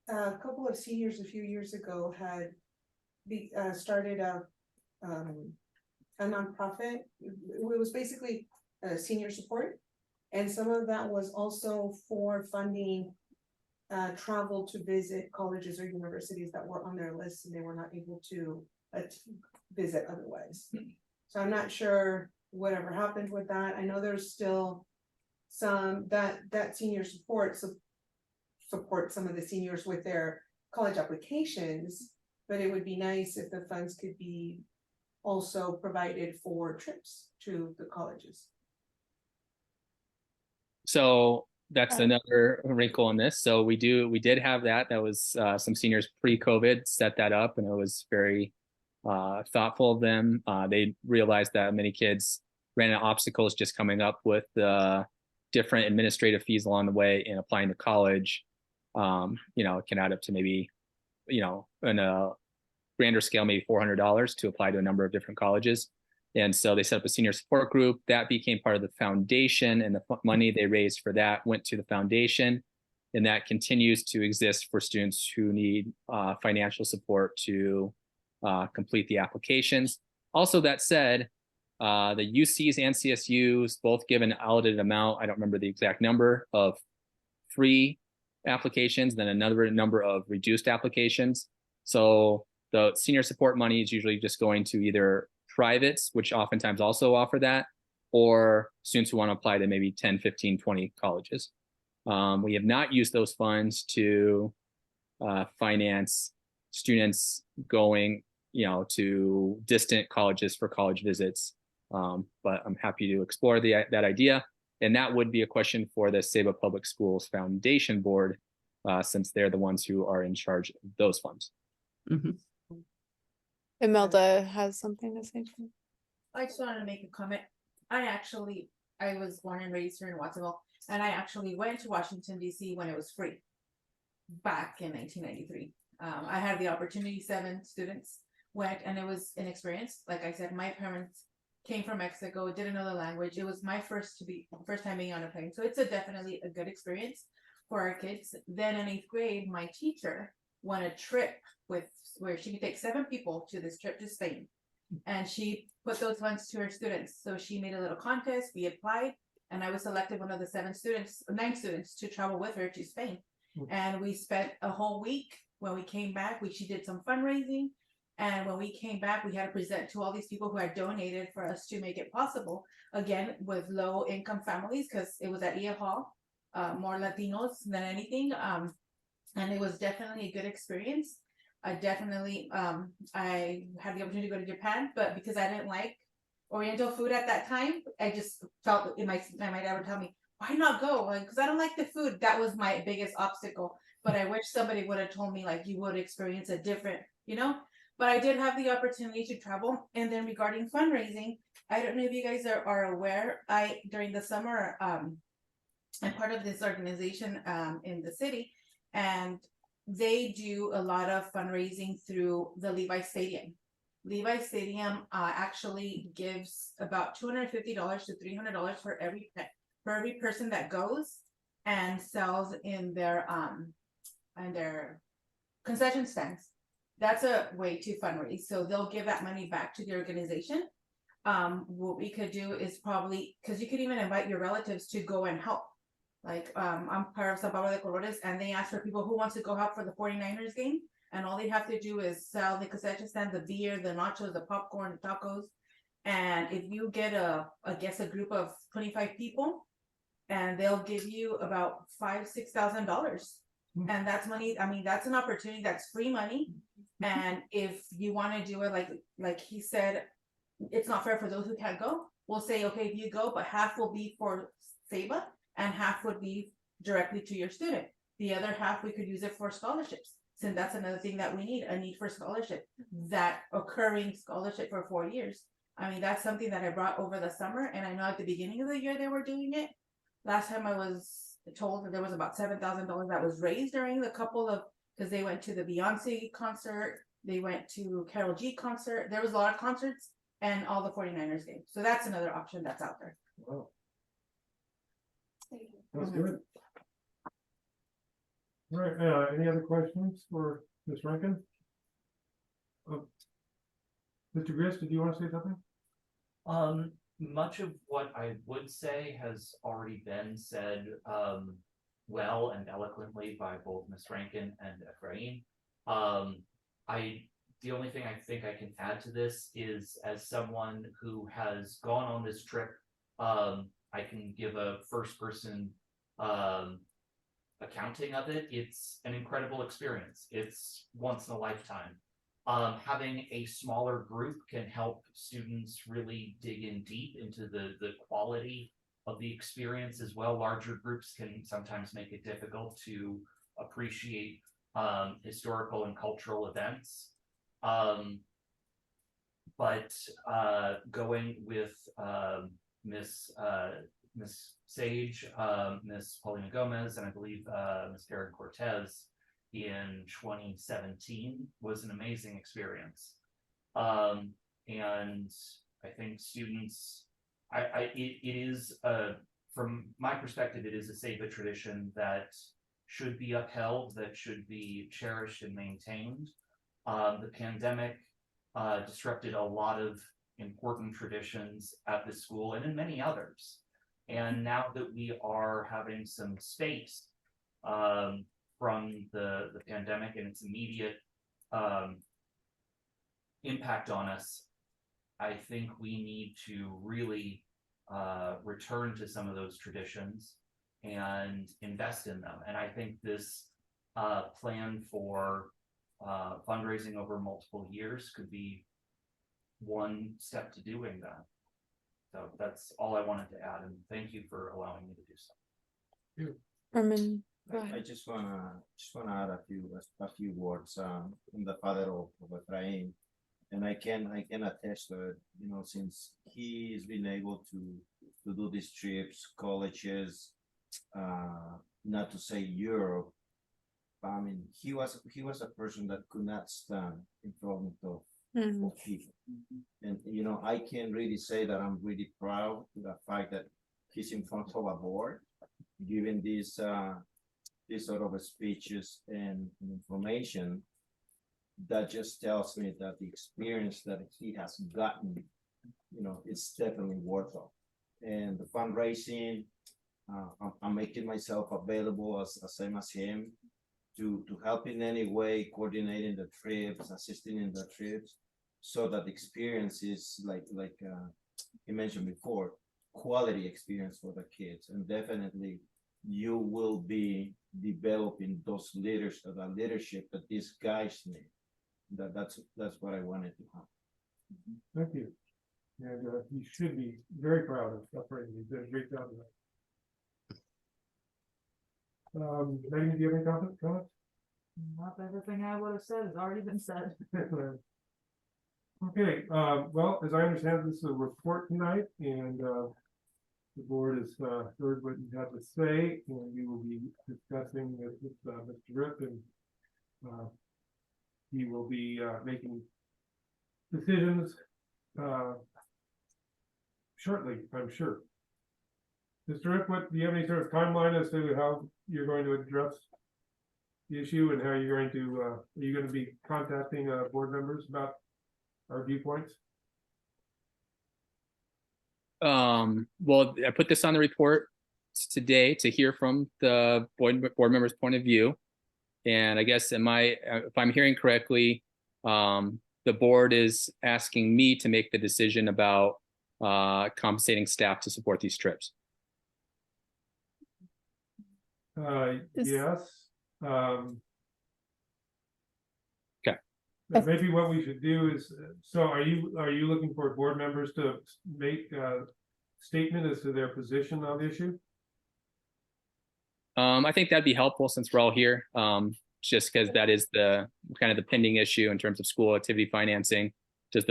a couple of seniors a few years ago had started a nonprofit. It was basically senior support. And some of that was also for funding travel to visit colleges or universities that were on their list and they were not able to visit otherwise. So I'm not sure whatever happened with that. I know there's still some that senior support support some of the seniors with their college applications, but it would be nice if the funds could be also provided for trips to the colleges. So that's another wrinkle in this. So we did have that. That was some seniors pre-COVID set that up, and it was very thoughtful of them. They realized that many kids ran into obstacles just coming up with different administrative fees along the way in applying to college. It can add up to maybe, in a grander scale, maybe $400 to apply to a number of different colleges. And so they set up a senior support group that became part of the foundation, and the money they raised for that went to the foundation. And that continues to exist for students who need financial support to complete the applications. Also, that said, the UCs and CSUs both give an allocated amount. I don't remember the exact number of free applications, then another number of reduced applications. So the senior support money is usually just going to either privates, which oftentimes also offer that, or students who want to apply to maybe 10, 15, 20 colleges. We have not used those funds to finance students going, to distant colleges for college visits. But I'm happy to explore that idea. And that would be a question for the Ceiba Public Schools Foundation Board, since they're the ones who are in charge of those funds. Mhm. Imelda has something to say. I just wanted to make a comment. I was born and raised here in Watsonville, and I actually went to Washington, D.C. when it was free back in 1993. I had the opportunity, 7 students went, and it was an experience. Like I said, my parents came from Mexico, didn't know the language. It was my first time being on a plane. So it's definitely a good experience for our kids. Then in 8th grade, my teacher won a trip where she could take 7 people to this trip to Spain. And she put those funds to her students. So she made a little contest, we applied, and I was selected one of the 9 students to travel with her to Spain. And we spent a whole week. When we came back, she did some fundraising. And when we came back, we had to present to all these people who had donated for us to make it possible. Again, with low income families, because it was at EF Hall, more Latinos than anything. And it was definitely a good experience. I had the opportunity to go to Japan, but because I didn't like Oriental food at that time, I just felt my dad would tell me, why not go? Because I don't like the food. That was my biggest obstacle. But I wish somebody would have told me, like, you would experience a different, But I did have the opportunity to travel. And then regarding fundraising, I don't know if you guys are aware, during the summer, I'm part of this organization in the city, and they do a lot of fundraising through the Levi Stadium. Levi Stadium actually gives about $250 to $300 for every person that goes and sells in their concession stands. That's a way to fundraise. So they'll give that money back to the organization. What we could do is probably, because you could even invite your relatives to go and help. Like, I'm part of Sao Paulo de Colores, and they ask for people who want to go help for the 49ers game. And all they have to do is sell the concession stand, the beer, the nachos, the popcorn, the tacos. And if you get a group of 25 people, and they'll give you about $5,000-$6,000. And that's money. I mean, that's an opportunity. That's free money. And if you want to do it, like he said, it's not fair for those who can't go. We'll say, okay, if you go, but half will be for Ceiba and half would be directly to your student. The other half, we could use it for scholarships. Since that's another thing that we need, a need for scholarship, that occurring scholarship for 4 years. I mean, that's something that I brought over the summer, and I know at the beginning of the year they were doing it. Last time I was told that there was about $7,000 that was raised during the couple of, because they went to the Beyonce concert, they went to Karol G concert. There was a lot of concerts, and all the 49ers games. So that's another option that's out there. Wow. That's good. All right, any other questions for Ms. Rankin? Mr. Grist, did you want to say something? Much of what I would say has already been said, well and eloquently by both Ms. Rankin and Efrain. The only thing I think I can add to this is, as someone who has gone on this trip, I can give a first person, accounting of it. It's an incredible experience. It's once in a lifetime. Having a smaller group can help students really dig in deep into the quality of the experience as well. Larger groups can sometimes make it difficult to appreciate historical and cultural events. But going with Miss Sage, Miss Paulina Gomez, and I believe Miss Karen Cortez in 2017 was an amazing experience. And I think students, it is, from my perspective, it is a Ceiba tradition that should be upheld, that should be cherished and maintained. The pandemic disrupted a lot of important traditions at this school and in many others. And now that we are having some space from the pandemic and its immediate impact on us, I think we need to really return to some of those traditions and invest in them. And I think this plan for fundraising over multiple years could be one step to doing that. So that's all I wanted to add, and thank you for allowing me to do so. Herman, I just wanna add a few words from the father of Efrain, and I can attest to it. You know, since he's been able to do these trips, colleges, not to say Europe. I mean, he was a person that could not stand in front of people, and you know, I can really say that I'm really proud of the fact that he's in front of a board, giving these sort of speeches and information. That just tells me that the experience that he has gotten, you know, it's definitely worth it. And the fundraising, I'm making myself available as same as him to help in any way, coordinating the trips, assisting in the trips, so that the experience is like you mentioned before, quality experience for the kids. And definitely you will be developing those leadership that these guys need. That's what I wanted to have. Thank you. And you should be very proud of Efrain. He's done a great job of that. Megan, do you have any comments? Not everything I would have said has already been said. Okay, well, as I understand, this is a report tonight, and the board has heard what you have to say, and we will be discussing it with Mr. Rip, and he will be making decisions shortly, I'm sure. Mr. Rip, do you have any sort of timeline as to how you're going to address the issue, and how you're going to, are you going to be contacting board members about our viewpoints? Well, I put this on the report today to hear from the board members' point of view. And I guess if I'm hearing correctly, the board is asking me to make the decision about compensating staff to support these trips. Yes. Okay. Maybe what we should do is, so are you looking for board members to make a statement as to their position on the issue? I think that'd be helpful since we're all here. Just because that is the kind of the pending issue in terms of school activity financing. Do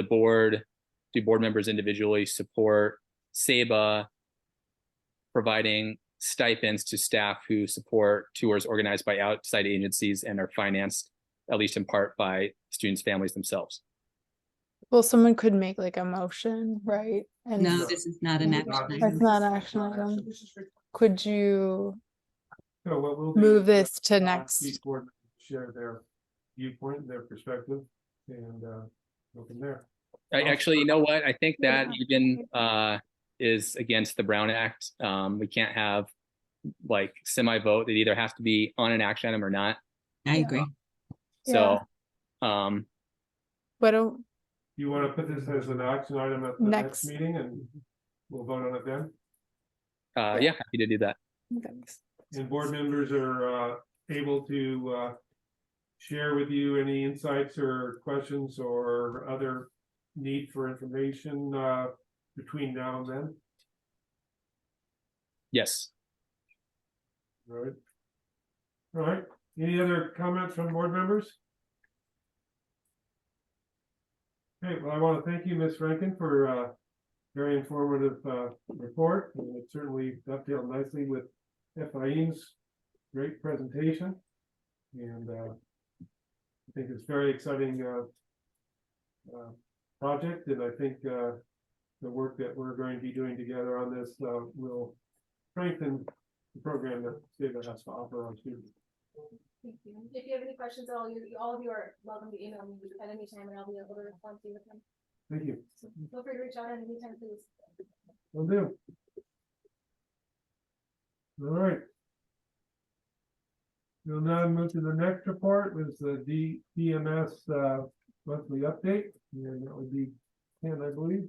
board members individually support Ceiba providing stipends to staff who support tours organized by outside agencies and are financed, at least in part, by students' families themselves? Well, someone could make like a motion, right? And No, this is not an action it's item. not an action item. Could you So what we'll do move is, this to each next? board member share their viewpoint, their perspective, and go from there. Actually, you know what? I think that even is against the Brown Act. We can't have like semi-vote. It either has to be on an action item or not. I agree. So, What do You want to put this as an action item at the next Next. meeting, and we'll vote on it then? yeah, happy to do that. thanks. And board members are able to share with you any insights or questions or other need for information between now and then. Yes. All right. All right. Any other comments from board members? Okay, well, I want to thank you, Ms. Rankin, for a very informative report. And it certainly dovetailed nicely with Efraim's great presentation. And I think it's very exciting project, and I think the work that we're going to be doing together on this will strengthen the program that Ceiba has to offer our students. Thank you. If you have any questions at all, all of you are welcome to email me at any time, and I'll be able to respond to you with them. Thank you. So feel free to reach out at any time, please. Will do. All right. We'll now move to the next report, which is the DMS monthly update, and that would be Ken, I believe.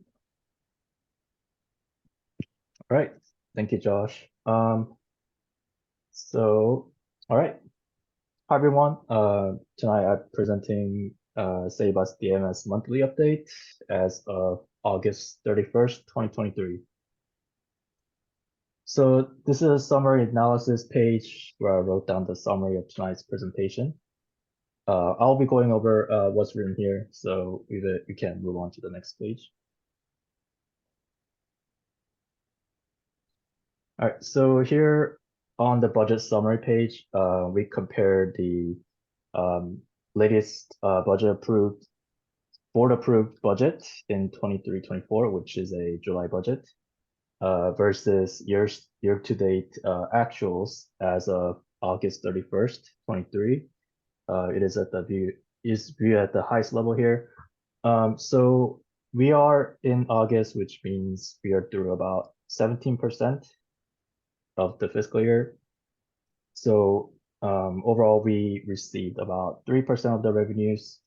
All right, thank you, Josh. So, all right. Hi everyone. Tonight I'm presenting Ceiba's DMS monthly update as of August 31st, 2023. So this is a summary analysis page where I wrote down the summary of tonight's presentation. I'll be going over what's written here, so we can move on to the next page. All right, so here on the budget summary page, we compare the latest board approved budget in 23-24, which is a July budget, versus year to date actuals as of August 31st, 23. It is at the view at the highest level here. So we are in August, which means we are through about 17% of the fiscal year. So overall, we received about 3% of the revenues,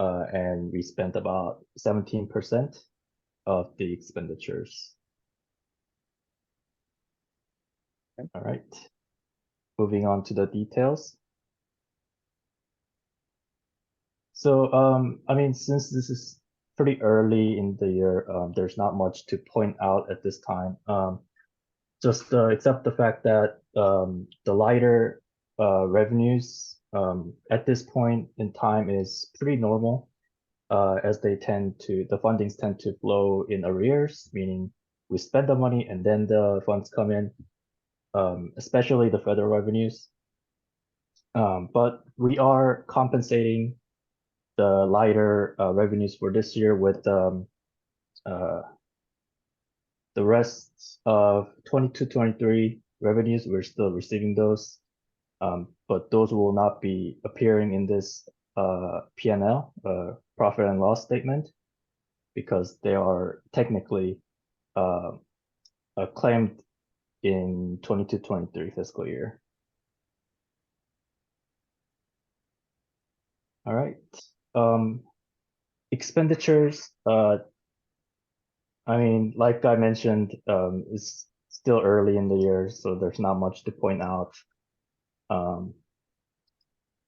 and we spent about 17% of the expenditures. All right, moving on to the details. So, I mean, since this is pretty early in the year, there's not much to point out at this time. Just except the fact that the lighter revenues at this point in time is pretty normal, as the fundings tend to flow in arrears, meaning we spend the money and then the funds come in, especially the federal revenues. But we are compensating the lighter revenues for this year with the rest of 22-23 revenues. We're still receiving those, but those will not be appearing in this P&L, profit and loss statement, because they are technically claimed in 22-23 fiscal year. All right. Expenditures, I mean, like I mentioned, it's still early in the year, so there's not much to point out.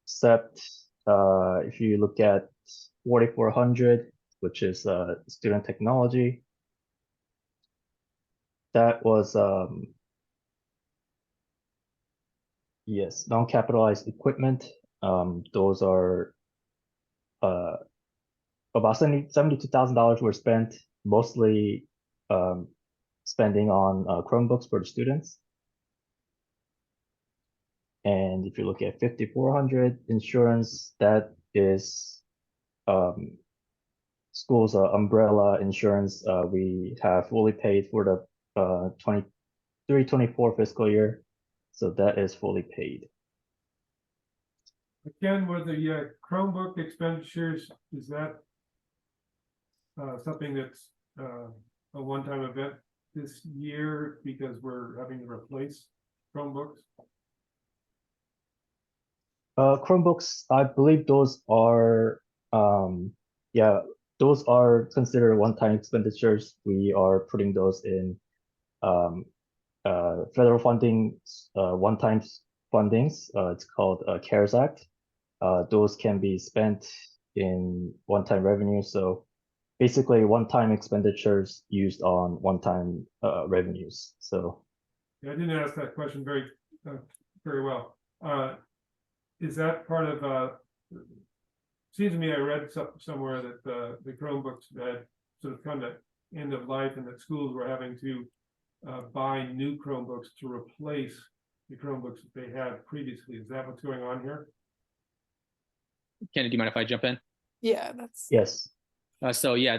Except if you look at 4,400, which is student technology, that was Yes, non-capitalized equipment, those are about $72,000 were spent, mostly spending on Chromebooks for the students. And if you look at 5,400 insurance, that is school's umbrella insurance. We have fully paid for the 23-24 fiscal year, so that is fully paid. Again, with the Chromebook expenditures, is that something that's a one-time event this year because we're having to replace Chromebooks? Chromebooks, I believe those are, yeah, those are considered one-time expenditures. We are putting those in federal funding, one-time fundings. It's called CARES Act. Those can be spent in one-time revenue. So basically one-time expenditures used on one-time revenues. So Yeah, I didn't ask that question very well. Is that part of, seems to me I read somewhere that the Chromebooks had sort of come to end of life and that schools were having to buy new Chromebooks to replace the Chromebooks that they had previously. Is that what's going on here? Kenny, do you mind if I jump in? Yeah, that's. yes. So yeah,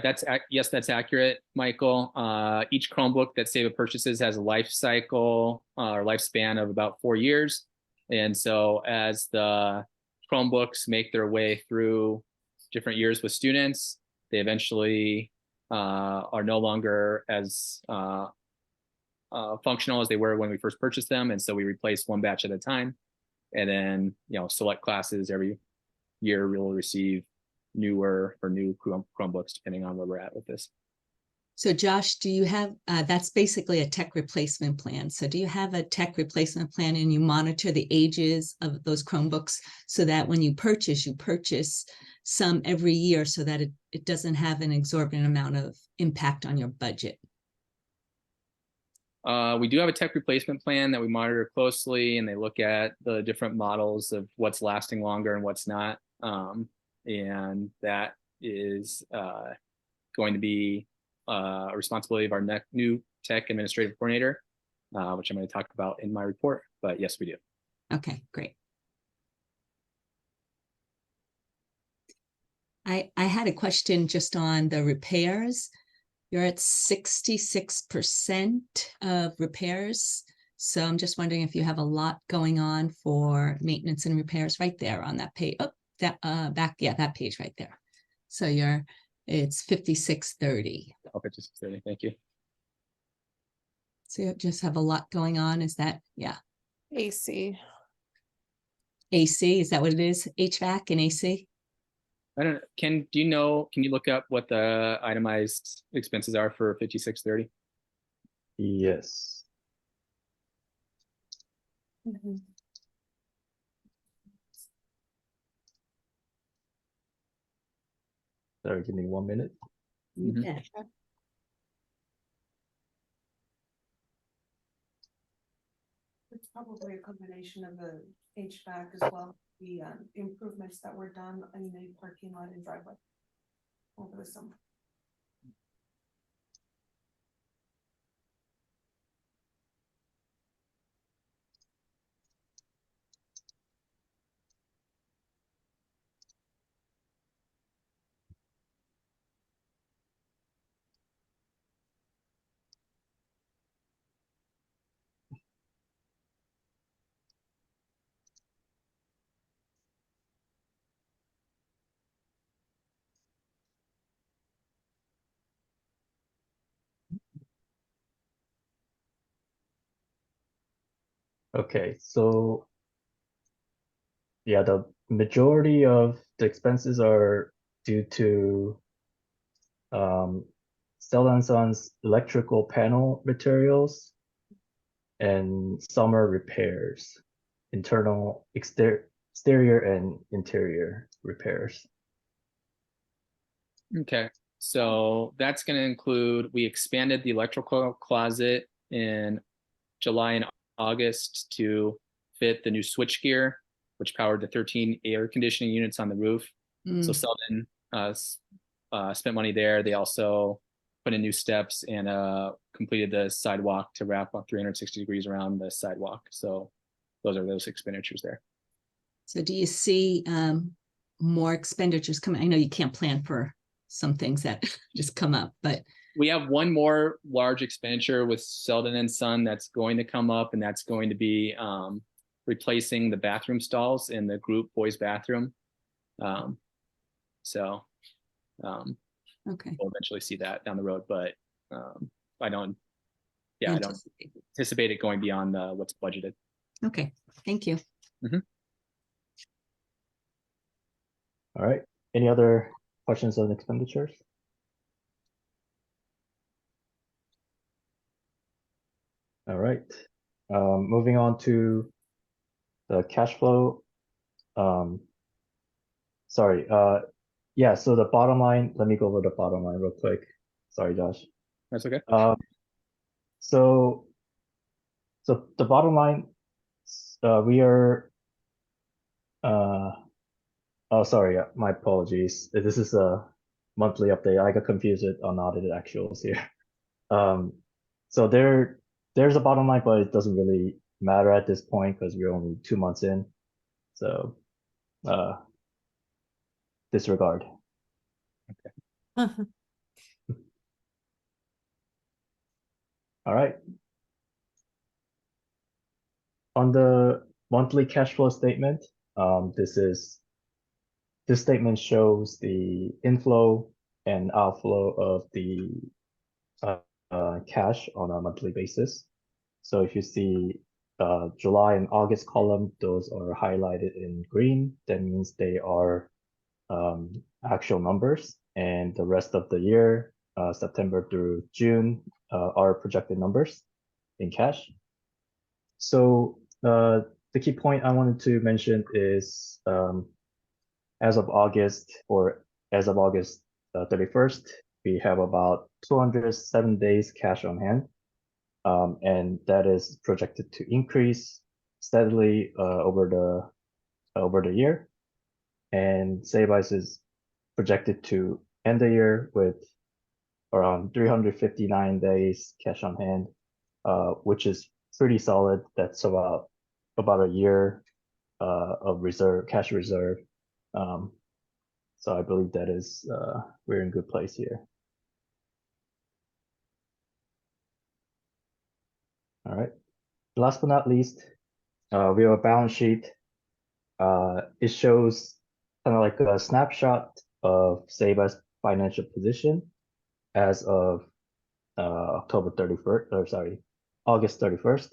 yes, that's accurate, Michael. Each Chromebook that Ceiba purchases has a life cycle or lifespan of about 4 years. And so as the Chromebooks make their way through different years with students, they eventually are no longer as functional as they were when we first purchased them. And so we replace one batch at a time. And then, select classes every year we'll receive newer or new Chromebooks, depending on where we're at with this. So Josh, do you have, that's basically a tech replacement plan. So do you have a tech replacement plan and you monitor the ages of those Chromebooks so that when you purchase some every year so that it doesn't have an exorbitant amount of impact on your budget? We do have a tech replacement plan that we monitor closely, and they look at the different models of what's lasting longer and what's not. And that is going to be a responsibility of our new tech administrative coordinator, which I'm going to talk about in my report. But yes, we do. Okay, great. I had a question just on the repairs. You're at 66% of repairs. So I'm just wondering if you have a lot going on for maintenance and repairs right there on that page. Oh, that that page right there. So it's 5630. Oh, 5630, thank you. So you just have a lot going on. Is that, AC. AC, is that what it is? HVAC and AC? I don't know. Can you look up what the itemized expenses are for 5630? Yes. Mm-hmm. Sorry, give me 1 minute. Mhm. Yeah. It's probably a combination of the HVAC as well, the improvements that were done in the parking lot and driveway over the summer. Okay, so yeah, the majority of the expenses are due to Stellan Sons electrical panel materials and summer repairs, internal, exterior and interior repairs. Okay, so that's going to include, we expanded the electrical closet in July and August to fit the new switchgear, which powered the 13 air conditioning units on the roof. So Mm. Selden spent money there. They also put in new steps and completed the sidewalk to wrap up 360 degrees around the sidewalk. So those are those expenditures there. So do you see more expenditures coming? I know you can't plan for some things that just come up, but We have one more large expenditure with Selden and Son that's going to come up, and that's going to be replacing the bathroom stalls in the group boys bathroom. So okay. we'll eventually see that down the road, but I don't anticipate it going beyond what's budgeted. Okay, thank you. All right. Any other questions on expenditures? All right. Moving on to the cash flow. Sorry. Yeah. So the bottom line. Let me go over the bottom line real quick. Sorry, Josh. That's okay. So the bottom line. We are. Oh, sorry. My apologies. This is a monthly update. I got confused with unaudited actuals here. So there's a bottom line, but it doesn't really matter at this point because we're only 2 months in. So disregard. Uh-huh. All right. On the monthly cash flow statement, this statement shows the inflow and outflow of the cash on a monthly basis. So if you see July and August column, those are highlighted in green. That means they are actual numbers, and the rest of the year, September through June, are projected numbers in cash. So the key point I wanted to mention is as of August 31st, we have about 207 days cash on hand, and that is projected to increase steadily over the year. And Ceiba is projected to end the year with around 359 days cash on hand, which is pretty solid. That's about a year of cash reserve. So I believe that is we're in good place here. All right. Last but not least, we have a balance sheet. It shows kind of like a snapshot of Ceiba's financial position as of August 31st.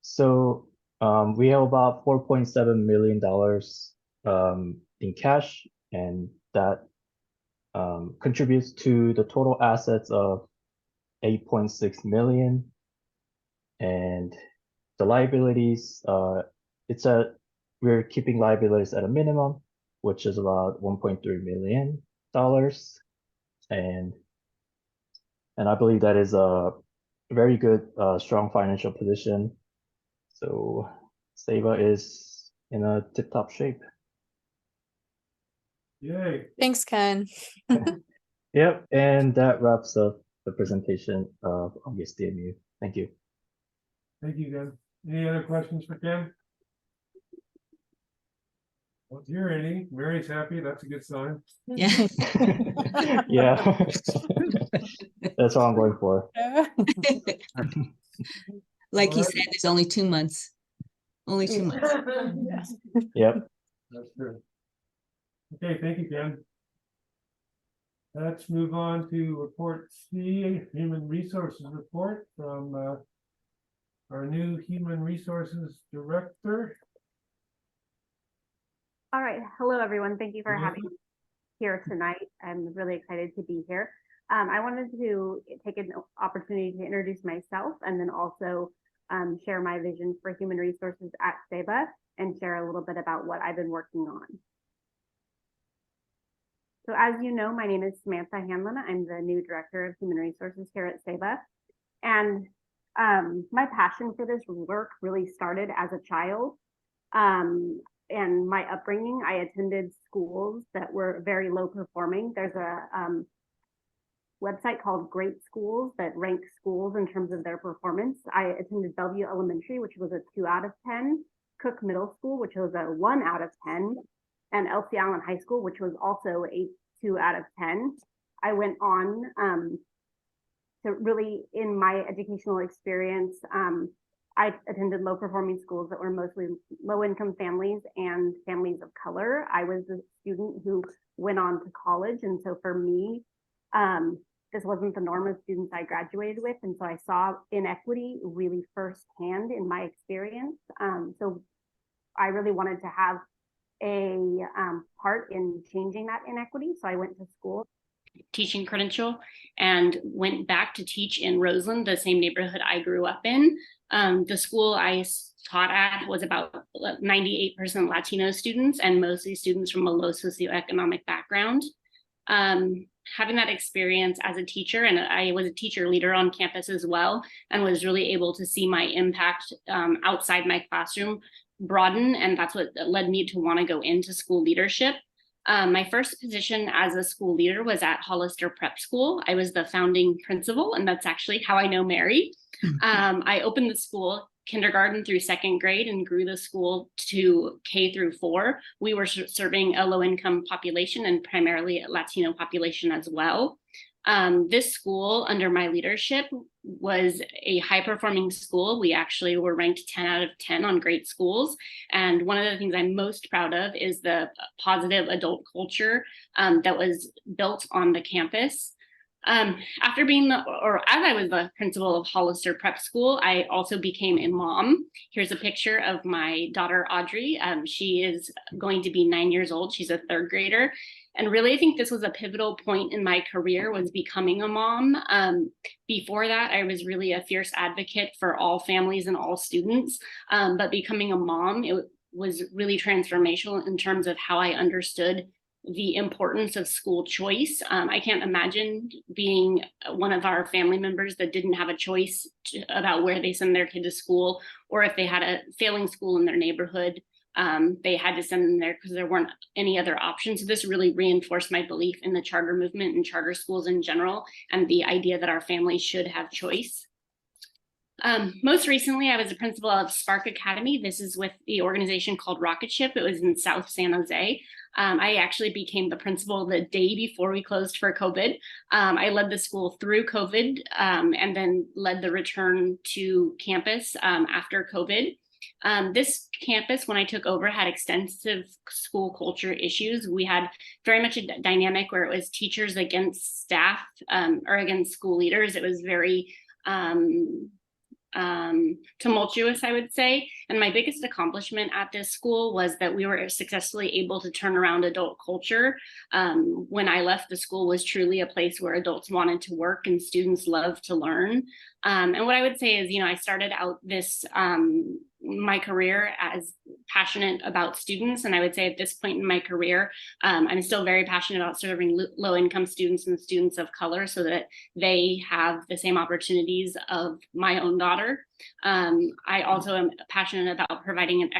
So we have about $4.7 million in cash, and that contributes to the total assets of 8.6 million. And the liabilities, we're keeping liabilities at a minimum, which is about $1.3 million. And I believe that is a very good, strong financial position. So Ceiba is in a tip-top shape. Yay. Thanks, Ken. Yep, and that wraps up the presentation of August DMU. Thank you. Thank you, Ken. Any other questions for Ken? Don't hear any. Mary's happy. That's a good sign. Yeah. Yeah, that's what I'm going for. Like he Alright. said, there's only 2 months. Only 2 months. Yep. That's good. Okay, thank you, Ken. Let's move on to report C, Human Resources Report from our new Human Resources Director. All right. Hello, everyone. Thank you for Yes. having me here tonight. I'm really excited to be here. I wanted to take an opportunity to introduce myself and then also share my vision for human resources at Ceiba and share a little bit about what I've been working on. So as you know, my name is Samantha Hanlon. I'm the new Director of Human Resources here at Ceiba. And My passion for this work really started as a child. And my upbringing, I attended schools that were very low performing. There's a website called Great Schools that ranks schools in terms of their performance. I attended Bellevue Elementary, which was a 2 out of 10, Cook Middle School, which was a 1 out of 10, and Elsie Allen High School, which was also a 2 out of 10. I went on to really, in my educational experience, I attended low performing schools that were mostly low income families and families of color. I was a student who went on to college. And so for me, this wasn't the norm of students I graduated with. And so I saw inequity really firsthand in my experience. So I really wanted to have a part in changing that inequity. So I went to school. Teaching credential and went back to teach in Roseland, the same neighborhood I grew up in. The school I taught at was about 98% Latino students and mostly students from a low socioeconomic background. Having that experience as a teacher, and I was a teacher leader on campus as well, and was really able to see my impact outside my classroom broaden, and that's what led me to want to go into school leadership. My first position as a school leader was at Hollister Prep School. I was the founding principal, and that's actually how I know Mary. I opened the school kindergarten through 2nd grade and grew the school to K through 4. We were serving a low-income population and primarily a Latino population as well. This school, under my leadership, was a high-performing school. We actually were ranked 10 out of 10 on great schools. And one of the things I'm most proud of is the positive adult culture that was built on the campus. After being as I was the principal of Hollister Prep School, I also became a mom. Here's a picture of my daughter, Audrey. She is going to be 9 years old. She's a 3rd grader. And really, I think this was a pivotal point in my career, was becoming a mom. Before that, I was really a fierce advocate for all families and all students. But becoming a mom, it was really transformational in terms of how I understood the importance of school choice. I can't imagine being one of our family members that didn't have a choice about where they send their kid to school, or if they had a failing school in their neighborhood, they had to send them there because there weren't any other options. So this really reinforced my belief in the charter movement and charter schools in general, and the idea that our families should have choice. Most recently, I was a principal of Spark Academy. This is with the organization called Rocket Ship. It was in South San Jose. I actually became the principal the day before we closed for COVID. I led the school through COVID and then led the return to campus after COVID. This campus, when I took over, had extensive school culture issues. We had very much a dynamic where it was teachers against staff or against school leaders. It was very tumultuous, I would say. And my biggest accomplishment at this school was that we were successfully able to turn around adult culture. When I left, the school was truly a place where adults wanted to work and students loved to learn. And what I would say is, I started out my career as passionate about students. And I would say at this point in my career, I'm still very passionate about serving low-income students and students of color so that they have the same opportunities of my own daughter. I also am passionate about providing an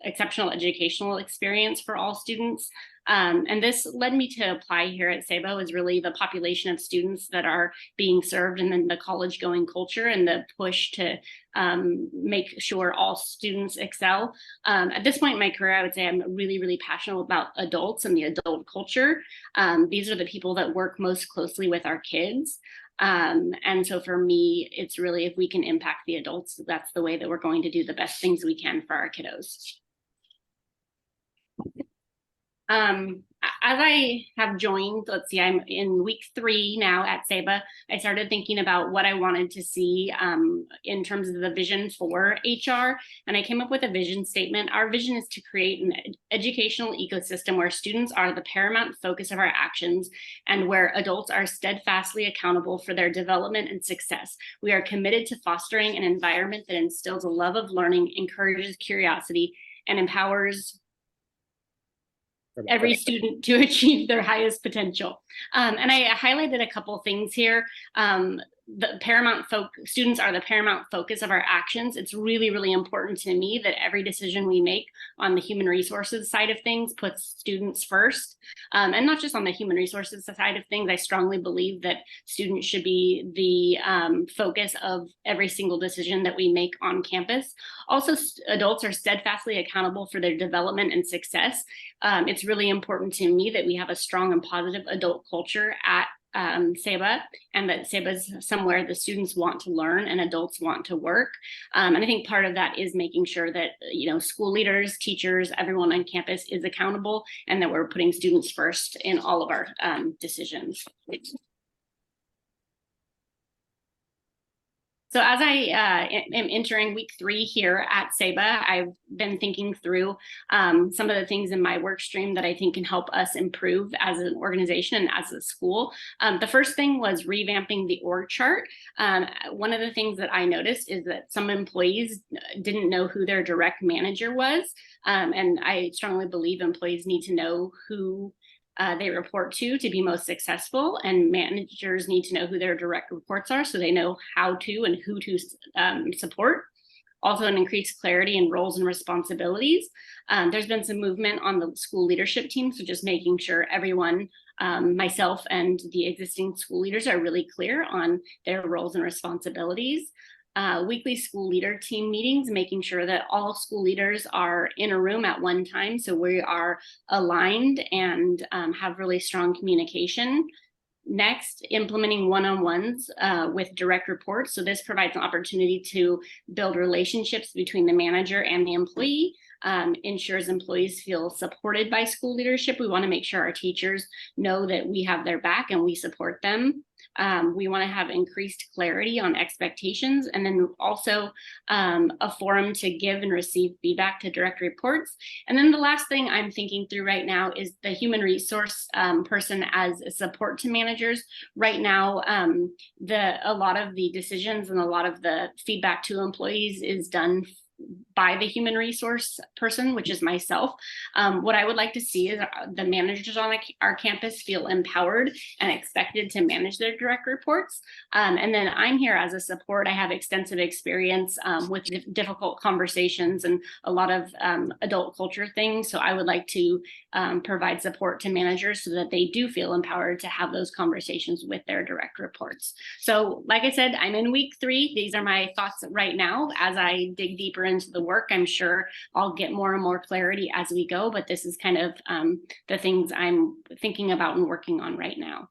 exceptional educational experience for all students. And this led me to apply here at Ceiba, is really the population of students that are being served, and then the college going culture and the push to make sure all students excel. At this point in my career, I would say I'm really, really passionate about adults and the adult culture. These are the people that work most closely with our kids. And so for me, it's really, if we can impact the adults, that's the way that we're going to do the best things we can for our kiddos. As I have joined, I'm in week 3 now at Ceiba, I started thinking about what I wanted to see in terms of the vision for HR. And I came up with a vision statement. Our vision is to create an educational ecosystem where students are the paramount focus of our actions and where adults are steadfastly accountable for their development and success. We are committed to fostering an environment that instills a love of learning, encourages curiosity, and empowers every student to achieve their highest potential. And I highlighted a couple things here. the paramount students are the paramount focus of our actions. It's really, really important to me that every decision we make on the human resources side of things puts students first. And not just on the human resources side of things. I strongly believe that students should be the focus of every single decision that we make on campus. Also, adults are steadfastly accountable for their development and success. It's really important to me that we have a strong and positive adult culture at Ceiba, and that Ceiba is somewhere the students want to learn and adults want to work. And I think part of that is making sure that, you know, school leaders, teachers, everyone on campus is accountable, and that we're putting students first in all of our decisions. So as I am entering week 3 here at Ceiba, I've been thinking through some of the things in my work stream that I think can help us improve as an organization and as a school. The first thing was revamping the org chart. One of the things that I noticed is that some employees didn't know who their direct manager was. And I strongly believe employees need to know who they report to be most successful, and managers need to know who their direct reports are so they know how to and who to support. Also, an increased clarity in roles and responsibilities. There's been some movement on the school leadership team, so just making sure everyone, myself and the existing school leaders, are really clear on their roles and responsibilities. Weekly school leader team meetings, making sure that all school leaders are in a room at one time, so we are aligned and have really strong communication. Next, implementing one-on-ones with direct reports. So this provides an opportunity to build relationships between the manager and the employee, ensures employees feel supported by school leadership. We want to make sure our teachers know that we have their back and we support them. We want to have increased clarity on expectations, and then also a forum to give and receive feedback to direct reports. And then the last thing I'm thinking through right now is the human resource person as a support to managers. Right now, a lot of the decisions and a lot of the feedback to employees is done by the human resource person, which is myself. What I would like to see is the managers on our campus feel empowered and expected to manage their direct reports. And then I'm here as a support. I have extensive experience with difficult conversations and a lot of adult culture things. So I would like to provide support to managers so that they do feel empowered to have those conversations with their direct reports. So like I said, I'm in week 3. These are my thoughts right now. As I dig deeper into the work, I'm sure I'll get more and more clarity as we go, but this is kind of the things I'm thinking about and working on right now.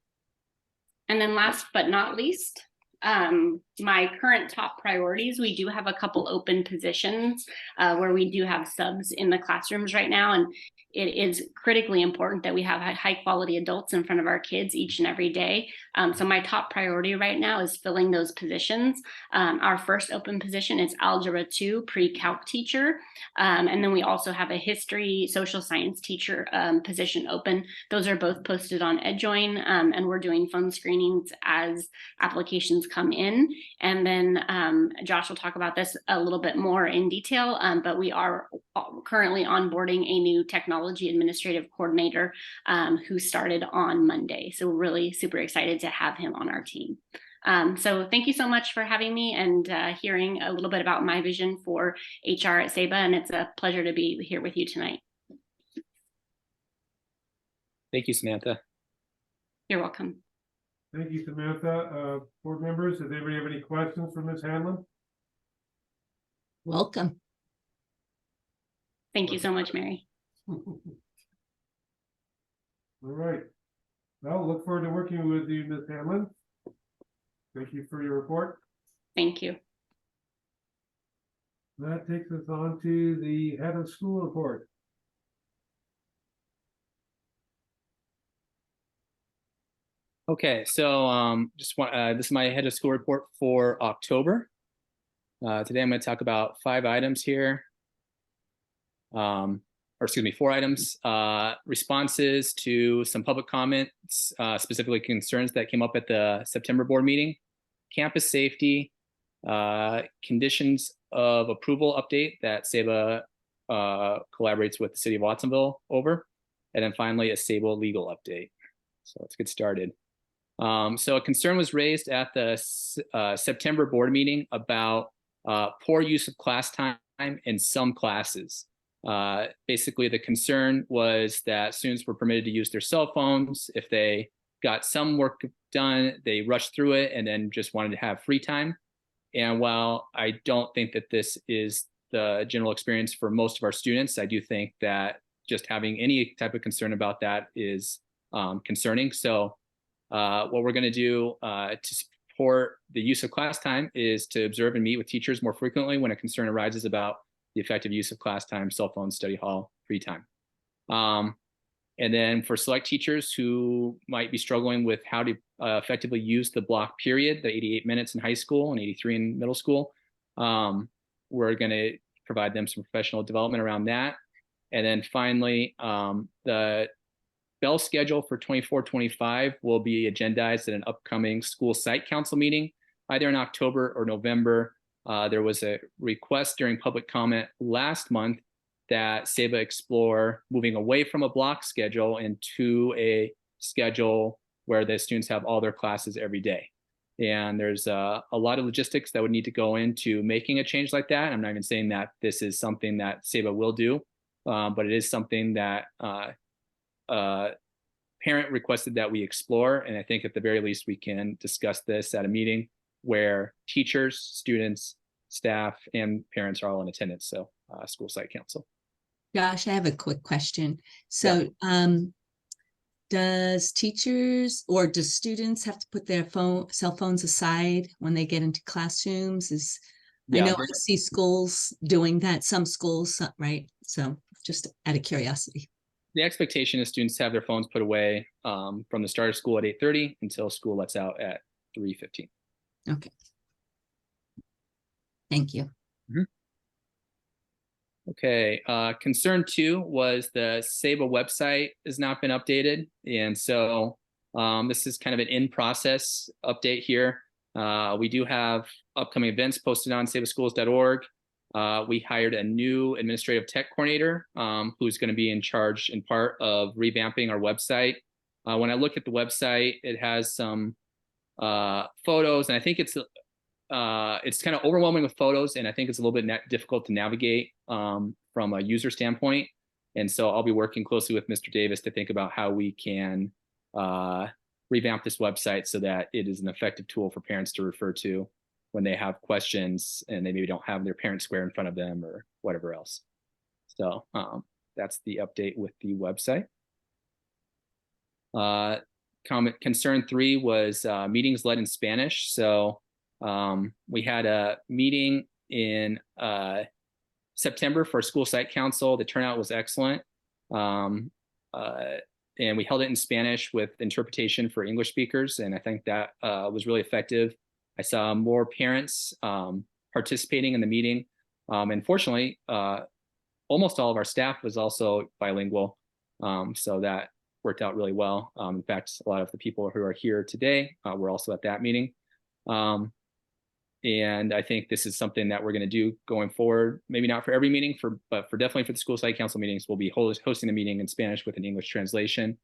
And then last but not least, my current top priorities, we do have a couple open positions where we do have subs in the classrooms right now, and it is critically important that we have high quality adults in front of our kids each and every day. So my top priority right now is filling those positions. Our first open position is Algebra 2 pre-calc teacher. And then we also have a history social science teacher position open. Those are both posted on EdJoin, and we're doing phone screenings as applications come in. And then Josh will talk about this a little bit more in detail, but we are currently onboarding a new technology administrative coordinator who started on Monday. So we're really super excited to have him on our team. So thank you so much for having me and hearing a little bit about my vision for HR at Ceiba, and it's a pleasure to be here with you tonight. Thank you, Samantha. You're welcome. Thank you, Samantha. Board members, does anybody have any questions for Ms. Hanlon? Welcome. Thank you so much, Mary. All right. Well, look forward to working with you, Ms. Hanlon. Thank you for your report. Thank you. That takes us on to the head of school report. Okay, so just want this is my head of school report for October. Today I'm going to talk about 5 items here. Or excuse me, 4 items. Responses to some public comments, specifically concerns that came up at the September board meeting. Campus safety, conditions of approval update that Ceiba collaborates with the city of Watsonville over, and then finally a Ceiba legal update. So let's get started. So a concern was raised at the September board meeting about poor use of class time in some classes. Basically, the concern was that students were permitted to use their cell phones. If they got some work done, they rushed through it and then just wanted to have free time. And while I don't think that this is the general experience for most of our students, I do think that just having any type of concern about that is concerning. So what we're going to do to support the use of class time is to observe and meet with teachers more frequently when a concern arises about the effective use of class time, cell phone, study hall, free time. And then for select teachers who might be struggling with how to effectively use the block period, the 88 minutes in high school and 83 in middle school, we're going to provide them some professional development around that. And then finally, the bell schedule for 24-25 will be agendized at an upcoming school site council meeting, either in October or November. There was a request during public comment last month that Ceiba explore moving away from a block schedule into a schedule where the students have all their classes every day. And there's a lot of logistics that would need to go into making a change like that. I'm not even saying that this is something that Ceiba will do, but it is something that parent requested that we explore. And I think at the very least, we can discuss this at a meeting where teachers, students, staff, and parents are all in attendance. So school site council. Josh, I have a quick question. So, does teachers or do students have to put their cell phones aside when they get into classrooms? I know I see schools doing that, some schools, right? So just out of curiosity. The expectation is students have their phones put away from the start of school at 8:30 until school lets out at 3:15. Okay. Thank you. Mm-hmm. Okay, concern 2 was the Ceiba website has not been updated. And so this is kind of an in-process update here. We do have upcoming events posted on ceibaschools.org. We hired a new administrative tech coordinator who's going to be in charge in part of revamping our website. When I look at the website, it has some photos, and I think it's kind of overwhelming with photos, and I think it's a little bit difficult to navigate from a user standpoint. And so I'll be working closely with Mr. Davis to think about how we can revamp this website so that it is an effective tool for parents to refer to when they have questions and they maybe don't have their parent square in front of them or whatever else. So that's the update with the website. Concern 3 was meetings led in Spanish. So we had a meeting in September for school site council. The turnout was excellent. And we held it in Spanish with interpretation for English speakers. And I think that was really effective. I saw more parents participating in the meeting. And fortunately, almost all of our staff was also bilingual. So that worked out really well. In fact, a lot of the people who are here today were also at that meeting. And I think this is something that we're going to do going forward. Maybe not for every meeting, but for definitely for the school site council meetings, we'll be hosting a meeting in Spanish with an English translation.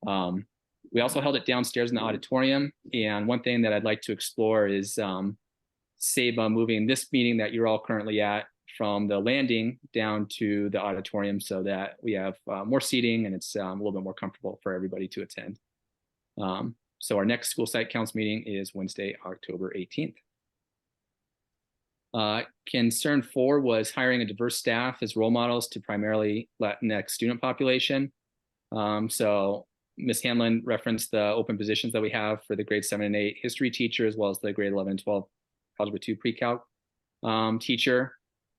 We also held it downstairs in the auditorium. And one thing that I'd like to explore is Ceiba moving this meeting that you're all currently at from the landing down to the auditorium so that we have more seating and it's a little bit more comfortable for everybody to attend. So our next school site council meeting is Wednesday, October 18th. Concern 4 was hiring a diverse staff as role models to primarily Latinx student population. So Ms. Hanlon referenced the open positions that we have for the grade 7 and 8 history teacher, as well as the grade 11 and 12 algebra 2 pre-calc teacher.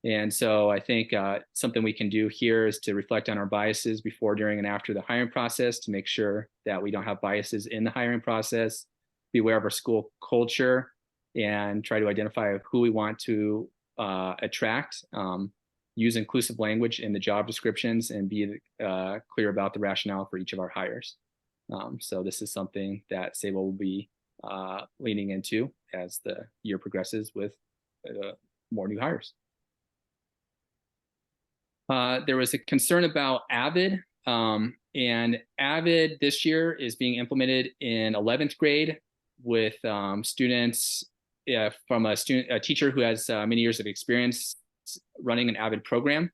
And so I think something we can do here is to reflect on our biases before, during, and after the hiring process to make sure that we don't have biases in the hiring process, be aware of our school culture, and try to identify who we want to attract, use inclusive language in the job descriptions, and be clear about the rationale for each of our hires. So this is something that Ceiba will be leaning into as the year progresses with more new hires. There was a concern about Avid. And Avid this year is being implemented in 11th grade with students from a teacher who has many years of experience running an Avid program.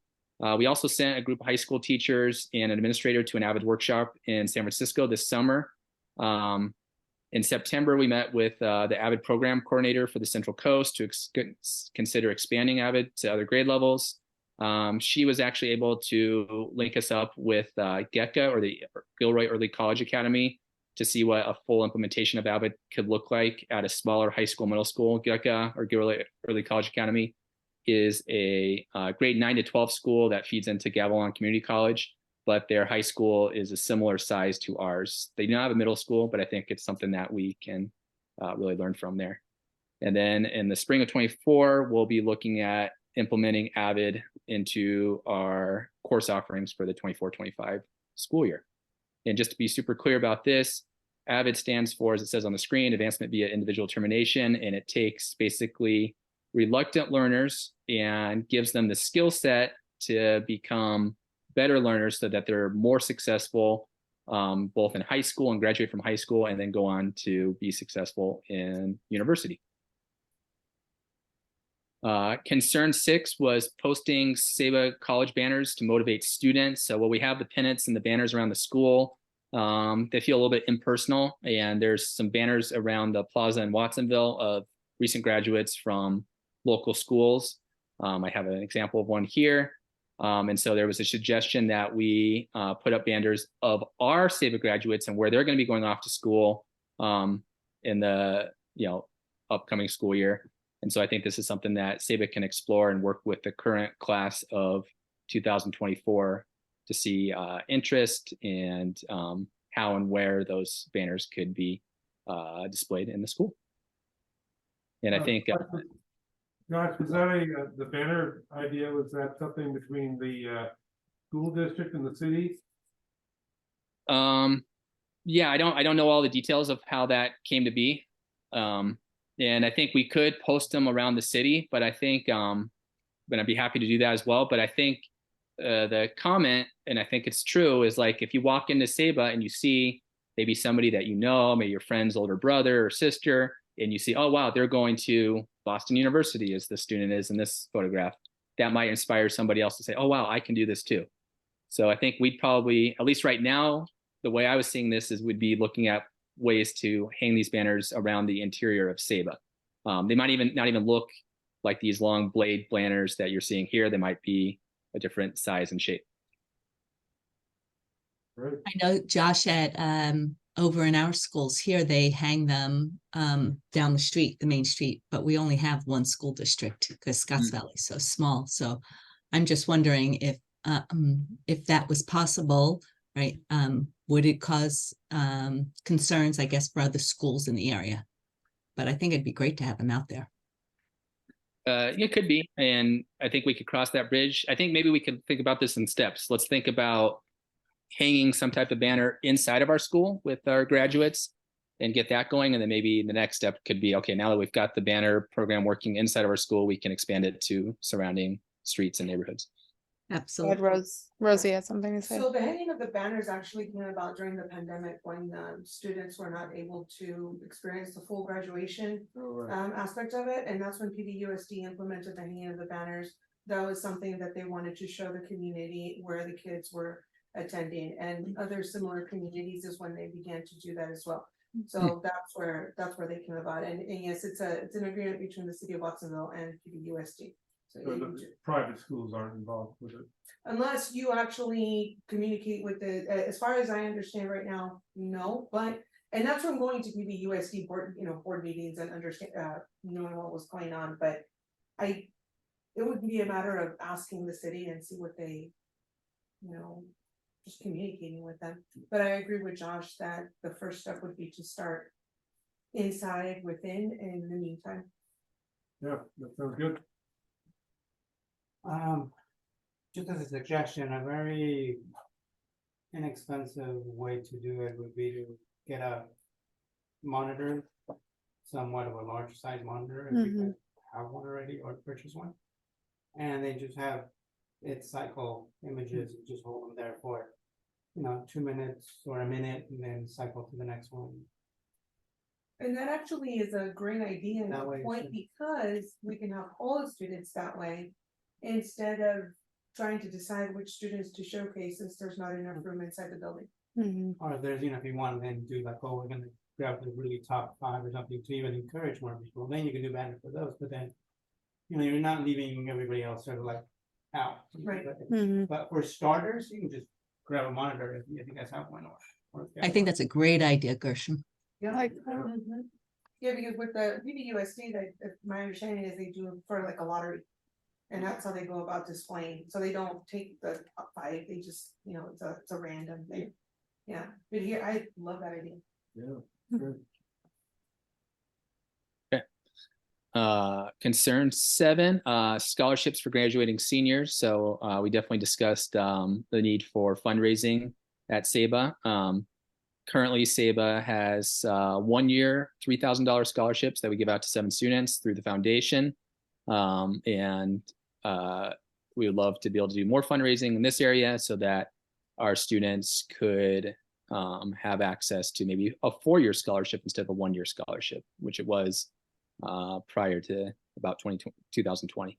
We also sent a group of high school teachers and an administrator to an Avid workshop in San Francisco this summer. In September, we met with the Avid program coordinator for the Central Coast to consider expanding Avid to other grade levels. She was actually able to link us up with GECA, or the Gilroy Early College Academy, to see what a full implementation of Avid could look like at a smaller high school, middle school. GECA, or Gilroy Early College Academy, is a grade 9 to 12 school that feeds into Gavilan Community College, but their high school is a similar size to ours. They do not have a middle school, but I think it's something that we can really learn from there. And then in the spring of 24, we'll be looking at implementing Avid into our course offerings for the 24-25 school year. And just to be super clear about this, Avid stands for, as it says on the screen, Advancement via Individual Determination, and it takes basically reluctant learners and gives them the skill set to become better learners so that they're more successful both in high school and graduate from high school and then go on to be successful in university. Concern 6 was posting Ceiba college banners to motivate students. So while we have the pennants and the banners around the school, they feel a little bit impersonal, and there's some banners around the plaza in Watsonville of recent graduates from local schools. I have an example of one here. And so there was a suggestion that we put up banners of our Ceiba graduates and where they're going to be going off to school in the upcoming school year. And so I think this is something that Ceiba can explore and work with the current class of 2024 to see interest and how and where those banners could be displayed in the school. And I think Josh, was that the banner idea, was that something between the school district and the city? Yeah, I don't know all the details of how that came to be. And I think we could post them around the city, but I think but I'd be happy to do that as well. But I think the comment, and I think it's true, is like if you walk into Ceiba and you see maybe somebody that you know, maybe your friend's older brother or sister, and you see, oh wow, they're going to Boston University as the student is in this photograph, that might inspire somebody else to say, oh wow, I can do this too. So I think we'd probably, at least right now, the way I was seeing this is we'd be looking at ways to hang these banners around the interior of Ceiba. They might even not even look like these long blade banners that you're seeing here. They might be a different size and shape. Right. I know, Josh, at over in our schools here, they hang them down the street, the main street, but we only have one school district because Scotts Valley is so small. So I'm just wondering if that was possible, right? Would it cause concerns, I guess, for other schools in the area? But I think it'd be great to have them out there. It could be, and I think we could cross that bridge. I think maybe we could think about this in steps. Let's think about hanging some type of banner inside of our school with our graduates and get that going. And then maybe the next step could be, okay, now that we've got the banner program working inside of our school, we can expand it to surrounding streets and neighborhoods. Absolutely. Rosie has something to say. So the hanging of the banners actually came about during the pandemic when students were not able to experience the full graduation aspect of it. And that's when PBUSD implemented the hanging of the banners. That was something that they wanted to show the community where the kids were attending, and other similar communities is when they began to do that as well. So that's where they came about. And yes, it's an agreement between the city of Watsonville and PBUSD. So the private schools aren't involved with it. Unless you actually communicate with the, as far as I understand right now, no, but, and that's from going to PBUSD board, board meetings and understand, knowing what was going on, but it would be a matter of asking the city and see what they, just communicating with them. But I agree with Josh that the first step would be to start inside within in the meantime. Yeah, that sounds good. Just as a suggestion, a very inexpensive way to do it would be to get a monitor, somewhat of a large size monitor, if you can have one already or purchase one, and then just have it cycle images and just hold them there for 2 minutes or a minute and then cycle to the next one. And that actually is a great idea and That a way point it's- because we can have all the students that way. Instead of trying to decide which students to showcase since there's not enough room inside the building. Or if there's, if you want to then do like, oh, we're gonna grab the really top 5 or something to even encourage more people, then you can do better for those, but then, you're not leaving everybody else sort of like out. Right. But for starters, you can just grab a monitor if you guys have one or. if you I have think one. that's a great idea, Gershon. Yeah. Like, Yeah, because with the PBUSD, my understanding is they do it for like a lottery. And that's how they go about displaying, so they don't take the top 5, they just, it's a random thing. Yeah, but here, I love that idea. Yeah. Concern 7, scholarships for graduating seniors. So we definitely discussed the need for fundraising at Ceiba. Currently, Ceiba has 1-year $3,000 scholarships that we give out to 7 students through the foundation. And we would love to be able to do more fundraising in this area so that our students could have access to maybe a 4-year scholarship instead of a 1-year scholarship, which it was prior to about 2020.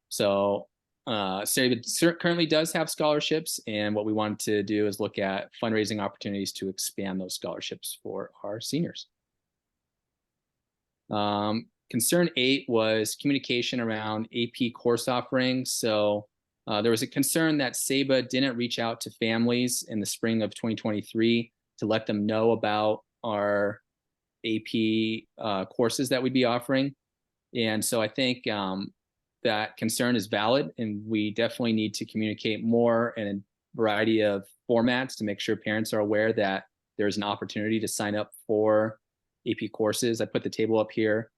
So Ceiba currently does have scholarships, and what we want to do is look at fundraising opportunities to expand those scholarships for our seniors. Concern 8 was communication around AP course offerings. So there was a concern that Ceiba didn't reach out to families in the spring of 2023 to let them know about our AP courses that we'd be offering. And so I think that concern is valid, and we definitely need to communicate more in a variety of formats to make sure parents are aware that there's an opportunity to sign up for AP courses. I put the table up here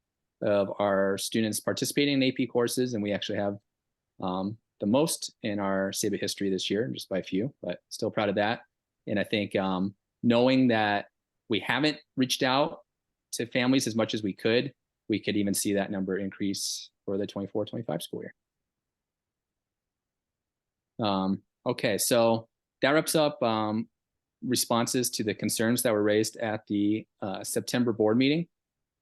of our students participating in AP courses, and we actually have the most in our Ceiba history this year, just by a few, but still proud of that. And I think knowing that we haven't reached out to families as much as we could even see that number increase for the 24-25 school year. Okay, so that wraps up responses to the concerns that were raised at the September board meeting.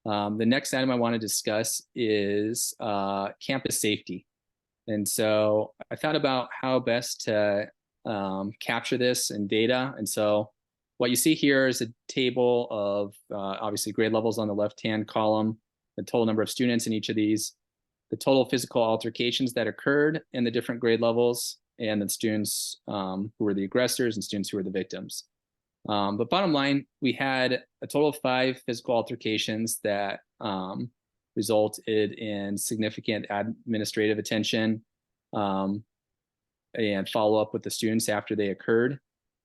The next item I want to discuss is campus safety. And so I thought about how best to capture this in data. And so what you see here is a table of obviously grade levels on the left-hand column, the total number of students in each of these, the total physical altercations that occurred in the different grade levels, and the students who were the aggressors and students who were the victims. But bottom line, we had a total of 5 physical altercations that resulted in significant administrative attention and follow up with the students after they occurred.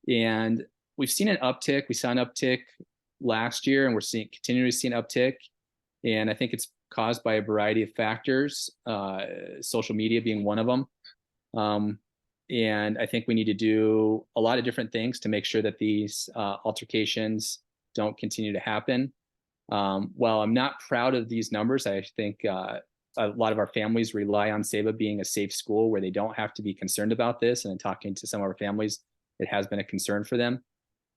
And we've seen an uptick. We saw an uptick last year, and we're continuing to see an uptick. And I think it's caused by a variety of factors, social media being one of them. And I think we need to do a lot of different things to make sure that these altercations don't continue to happen. While I'm not proud of these numbers, I think a lot of our families rely on Ceiba being a safe school where they don't have to be concerned about this. And in talking to some of our families, it has been a concern for them.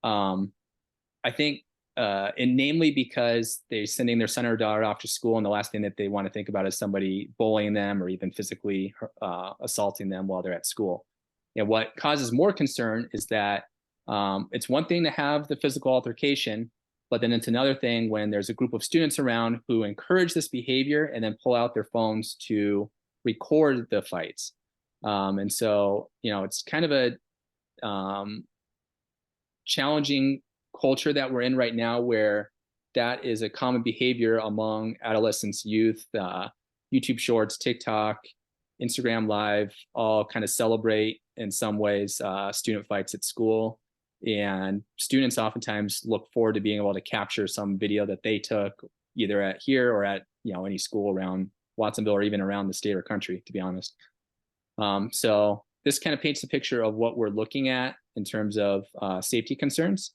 I think, and namely because they're sending their son or daughter off to school, and the last thing that they want to think about is somebody bullying them or even physically assaulting them while they're at school. And what causes more concern is that it's one thing to have the physical altercation, but then it's another thing when there's a group of students around who encourage this behavior and then pull out their phones to record the fights. And so, it's kind of a challenging culture that we're in right now, where that is a common behavior among adolescents, youth. YouTube Shorts, TikTok, Instagram Live all kind of celebrate in some ways student fights at school, and students oftentimes look forward to being able to capture some video that they took either at here or at any school around Watsonville or even around the state or country, to be honest. So this kind of paints a picture of what we're looking at in terms of safety concerns.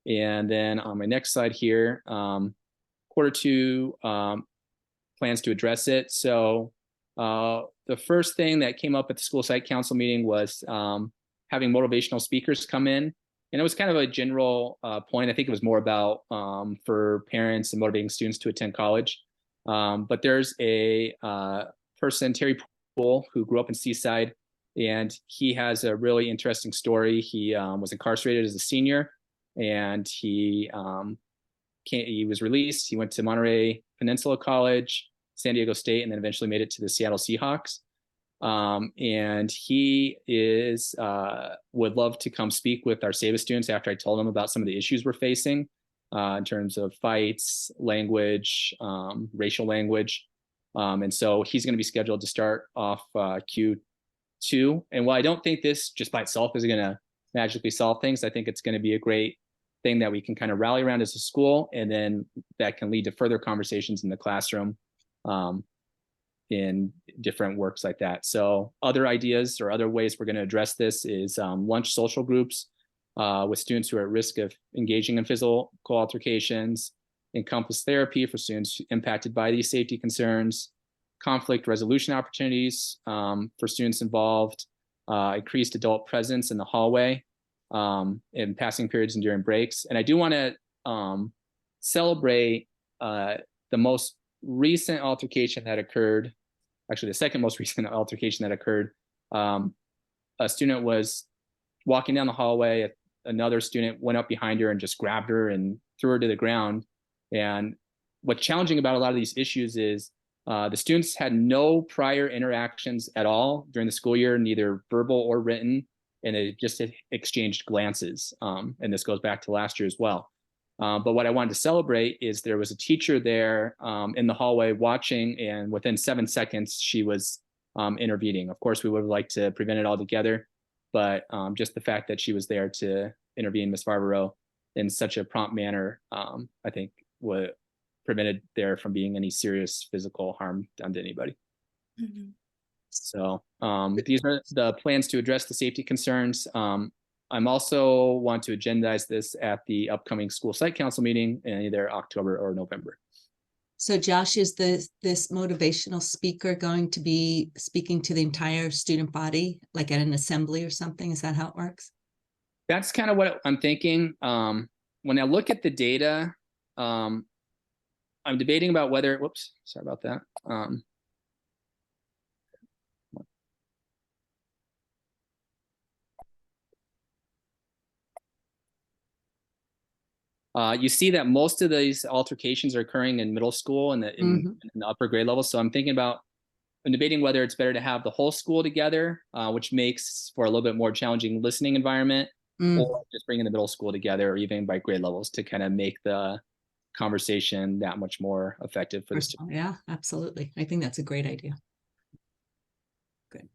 And then on my next slide here, Q2 plans to address it. So the first thing that came up at the school site council meeting was having motivational speakers come in. And it was kind of a general point. I think it was more about for parents and motivating students to attend college. But there's a person, Terry Poole, who grew up in Seaside, and he has a really interesting story. He was incarcerated as a senior, and he was released. He went to Monterey Peninsula College, San Diego State, and then eventually made it to the Seattle Seahawks. And he is would love to come speak with our Ceiba students after I told him about some of the issues we're facing in terms of fights, language, racial language. And so he's going to be scheduled to start off Q2. And while I don't think this just by itself is going to magically solve things, I think it's going to be a great thing that we can kind of rally around as a school, and then that can lead to further conversations in the classroom in different works like that. So other ideas or other ways we're going to address this is lunch social groups with students who are at risk of engaging in physical altercations, encompass therapy for students impacted by these safety concerns, conflict resolution opportunities for students involved, increased adult presence in the hallway in passing periods and during breaks. And I do want to celebrate the most recent altercation that occurred, actually the second most recent altercation that occurred. A student was walking down the hallway. Another student went up behind her and just grabbed her and threw her to the ground. And what's challenging about a lot of these issues is the students had no prior interactions at all during the school year, neither verbal or written, and they just exchanged glances. And this goes back to last year as well. But what I wanted to celebrate is there was a teacher there in the hallway watching, and within 7 seconds, she was intervening. Of course, we would have liked to prevent it altogether, but just the fact that she was there to intervene, Ms. Barbaro, in such a prompt manner, I think what prevented there from being any serious physical harm done to anybody. Mm-hmm. So these are the plans to address the safety concerns. I'm also want to agendize this at the upcoming school site council meeting in either October or November. So Josh, is this motivational speaker going to be speaking to the entire student body, like at an assembly or something? Is that how it works? That's kind of what I'm thinking. When I look at the data, I'm debating about whether, whoops, sorry about that. You see that most of these altercations are occurring in middle school and in the upper grade level. So I'm debating whether it's better to have the whole school together, which makes for a little bit more challenging listening environment, or just bringing the middle school together, or even by grade levels, to kind of make the conversation that much more effective for the students. Yeah, absolutely. I think that's a great idea. Good.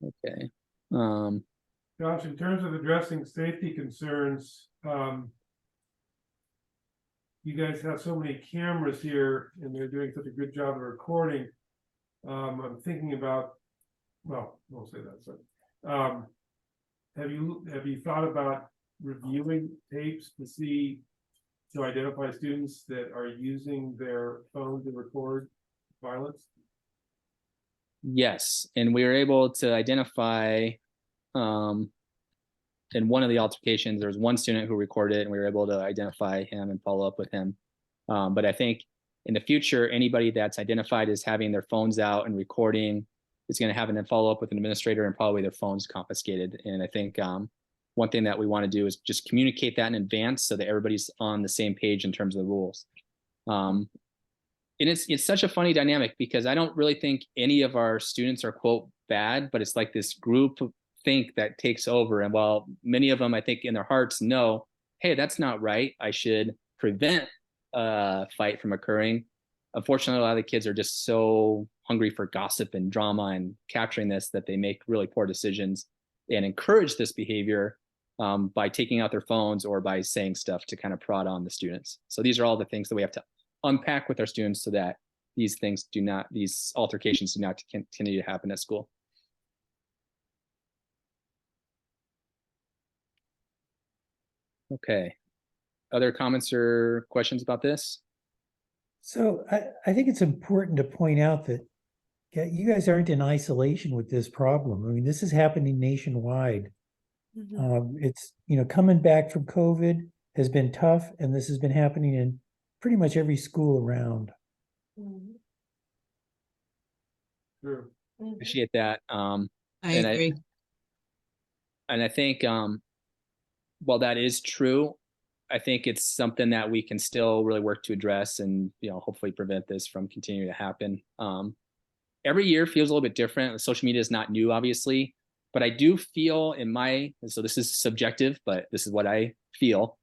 Okay. Josh, in terms of addressing safety concerns, you guys have so many cameras here and they're doing such a good job of recording. I'm thinking about, well, I won't say that. So, have you thought about reviewing tapes to identify students that are using their phone to record violence? Yes, and we were able to identify in one of the altercations, there was one student who recorded it, and we were able to identify him and follow up with him. But I think in the future, anybody that's identified as having their phones out and recording is going to have a follow up with an administrator and probably their phones confiscated. And I think one thing that we want to do is just communicate that in advance so that everybody's on the same page in terms of the rules. And it's such a funny dynamic because I don't really think any of our students are, quote, bad, but it's like this group think that takes over. And while many of them, I think in their hearts know, hey, that's not right, I should prevent a fight from occurring. Unfortunately, a lot of the kids are just so hungry for gossip and drama and capturing this that they make really poor decisions and encourage this behavior by taking out their phones or by saying stuff to kind of prod on the students. So these are all the things that we have to unpack with our students so that these altercations do not continue to happen at school. Okay. Other comments or questions about this? So I think it's important to point out that Yeah, you guys aren't in isolation with this problem. I mean, this is happening nationwide. It's, coming back from COVID has been tough, and this has been happening in pretty much every school around. Sure. Appreciate that. I and agree. I think, while that is true, I think it's something that we can still really work to address and, hopefully prevent this from continuing to happen. Every year feels a little bit different. Social media is not new, obviously, but I do feel so this is subjective, but this is what I feel.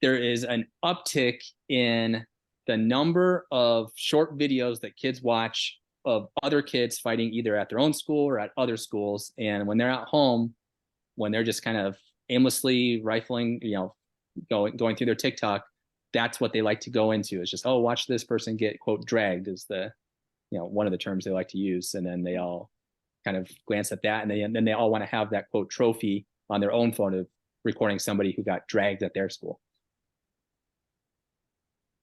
There is an uptick in the number of short videos that kids watch of other kids fighting either at their own school or at other schools. And when they're at home, when they're just kind of aimlessly rifling, going through their TikTok, that's what they like to go into. It's just, oh, watch this person get, quote, dragged is the, one of the terms they like to use. And then they all kind of glance at that, and then they all want to have that, quote, trophy on their own phone of recording somebody who got dragged at their school.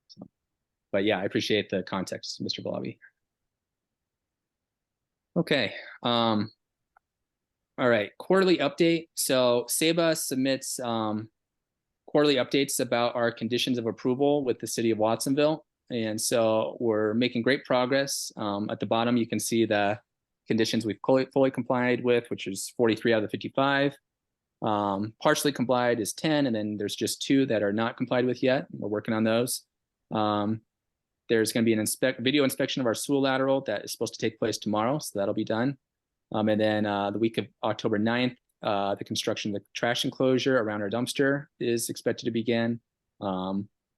So, but yeah, I appreciate the context, Mr. Valabi. Okay. All right, quarterly update. So Ceiba submits quarterly updates about our conditions of approval with the city of Watsonville. And so we're making great progress. At the bottom, you can see the conditions we've fully complied with, which is 43 out of the 55. Partially complied is 10, and then there's just 2 that are not complied with yet. We're working on those. There's going to be an video inspection of our sewer lateral that is supposed to take place tomorrow, so that'll be done. And then the week of October 9th, the construction of the trash enclosure around our dumpster is expected to begin.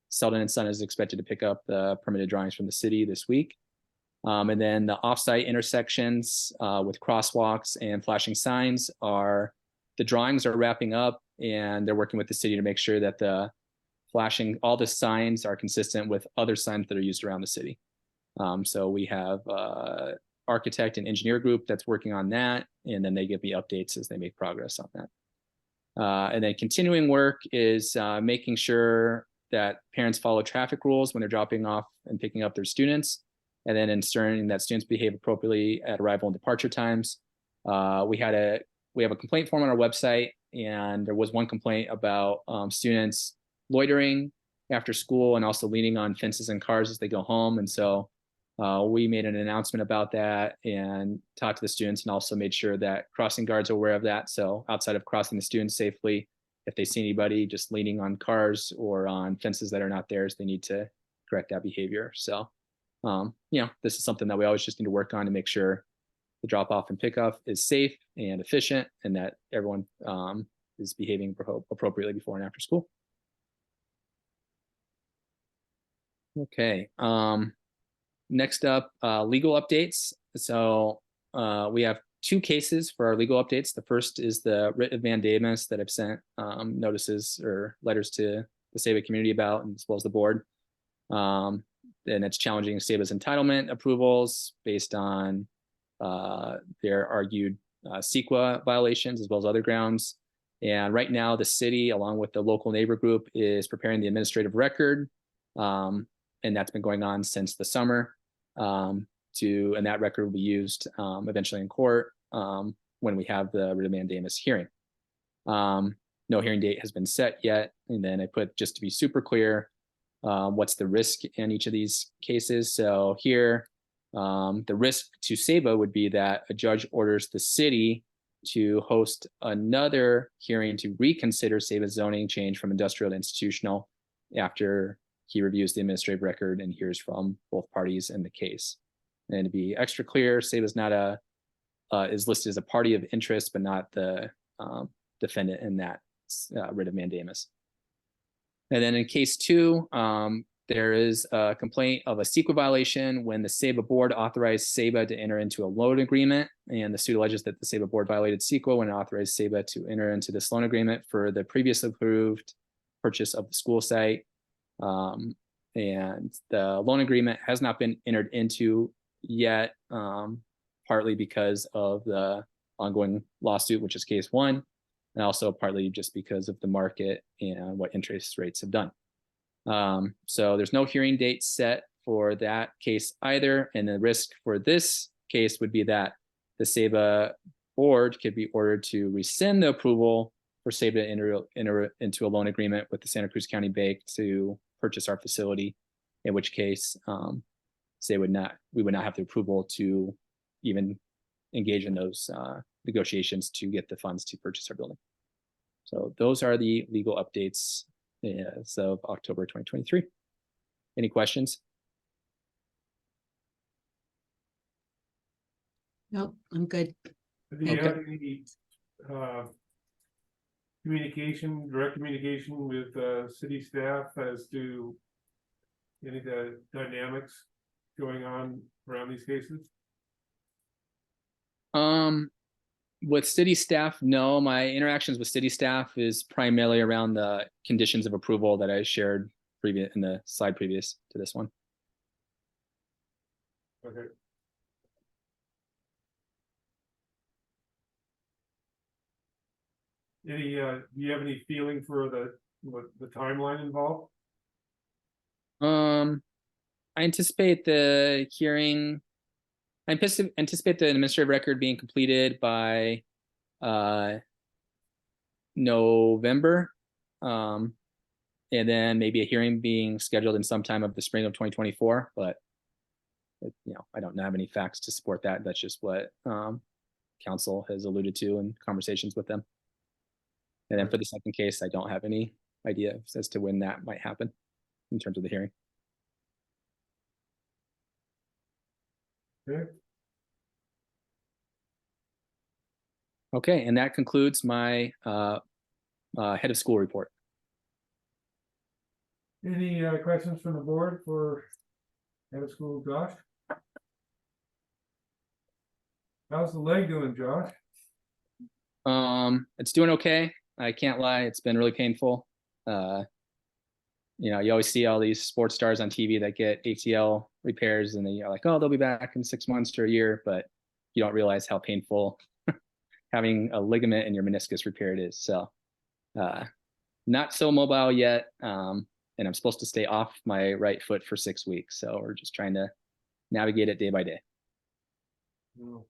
Selden and Son is expected to pick up the permitted drawings from the city this week. And then the offsite intersections with crosswalks and flashing signs the drawings are wrapping up, and they're working with the city to make sure that all the signs are consistent with other signs that are used around the city. So we have architect and engineer group that's working on that, and then they give me updates as they make progress on that. And then continuing work is making sure that parents follow traffic rules when they're dropping off and picking up their students, and then ensuring that students behave appropriately at arrival and departure times. We have a complaint form on our website, and there was one complaint about students loitering after school and also leaning on fences and cars as they go home. And so we made an announcement about that and talked to the students, and also made sure that crossing guards are aware of that. So outside of crossing the students safely, if they see anybody just leaning on cars or on fences that are not theirs, they need to correct that behavior. So, this is something that we always just need to work on to make sure the drop off and pickup is safe and efficient, and that everyone is behaving appropriately before and after school. Okay. Next up, legal updates. So we have 2 cases for our legal updates. The first is the writ of mandamus that I've sent notices or letters to the Ceiba community about, as well as the board. And it's challenging Ceiba's entitlement approvals based on their argued CEQA violations, as well as other grounds. And right now, the city, along with the local neighbor group, is preparing the administrative record. And that's been going on since the summer. And that record will be used eventually in court when we have the writ of mandamus hearing. No hearing date has been set yet. And then I put, just to be super clear, what's the risk in each of these cases. So here, the risk to Ceiba would be that a judge orders the city to host another hearing to reconsider Ceiba's zoning change from industrial to institutional after he reviews the administrative record and hears from both parties in the case. And to be extra clear, Ceiba's not is listed as a party of interest, but not the defendant in that writ of mandamus. And then in case 2, there is a complaint of a CEQA violation when the Ceiba board authorized Ceiba to enter into a loan agreement, and the suit alleges that the Ceiba board violated CEQA when it authorized Ceiba to enter into this loan agreement for the previously approved purchase of the school site. And the loan agreement has not been entered into yet, partly because of the ongoing lawsuit, which is case 1, and also partly just because of the market and what interest rates have done. So there's no hearing date set for that case either, and the risk for this case would be that the Ceiba board could be ordered to rescind the approval for Ceiba to enter into a loan agreement with the Santa Cruz County Bank to purchase our facility, in which case we would not have the approval to even engage in those negotiations to get the funds to purchase our building. So those are the legal updates as of October 2023. Any questions? Nope, I'm good. Do you have any direct communication with city staff as to any of the dynamics going on around these cases? With city staff, no. My interactions with city staff is primarily around the conditions of approval that I shared previous in the slide previous to this one. Okay. Any, do you have any feeling for the timeline involved? I anticipate the hearing. I anticipate the administrative record being completed by November, and then maybe a hearing being scheduled in some time of the spring of 2024. But I don't have any facts to support that. That's just what council has alluded to in conversations with them. And then for the second case, I don't have any idea as to when that might happen in terms of the hearing. Okay. Okay, and that concludes my head of school report. Any questions from the board for head of school Josh? How's the leg doing, Josh? It's doing okay. I can't lie, it's been really painful. You always see all these sports stars on TV that get ACL repairs and then you're like, oh, they'll be back in 6 months to a year, but you don't realize how painful having a ligament in your meniscus repaired is. So not so mobile yet. And I'm supposed to stay off my right foot for 6 weeks. So we're just trying to navigate it day by day. Oh.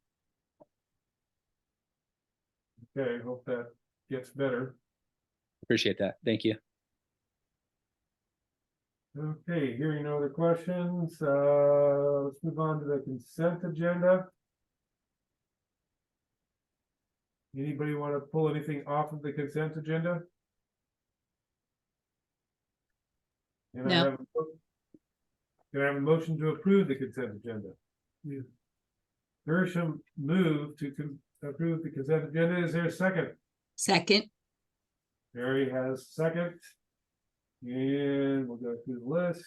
Okay, hope that gets better. Appreciate that. Thank you. Okay, hearing no other questions, let's move on to the consent agenda. Anybody want to pull anything off of the consent agenda? Can I have a motion to approve the consent agenda? Gershom moved to approve the consent agenda. Is there a second? Second. Mary has second. And we'll go through the list.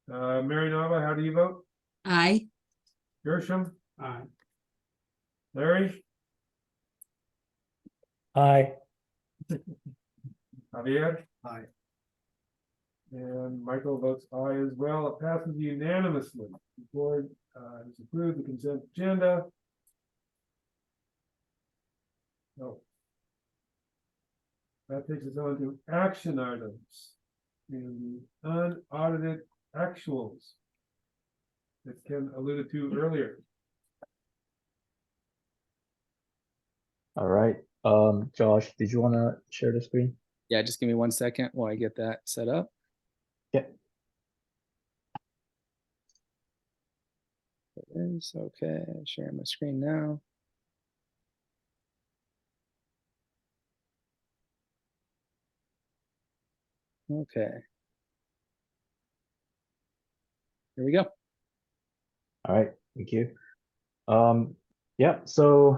Mary Nava, how do you vote? Aye. Gershom? Aye. Larry? Aye. Javier? Aye. And Michael votes aye as well. It passes unanimously. The board has approved the consent agenda. Oh. That takes us on to action items and the unaudited actuals that Ken alluded to earlier. All right. Josh, did you want to share the screen? Yeah, just give me 1 second while I get that set up. Yeah. It is okay. Sharing my screen now. Okay. Here we go. All right, thank you. Yeah, so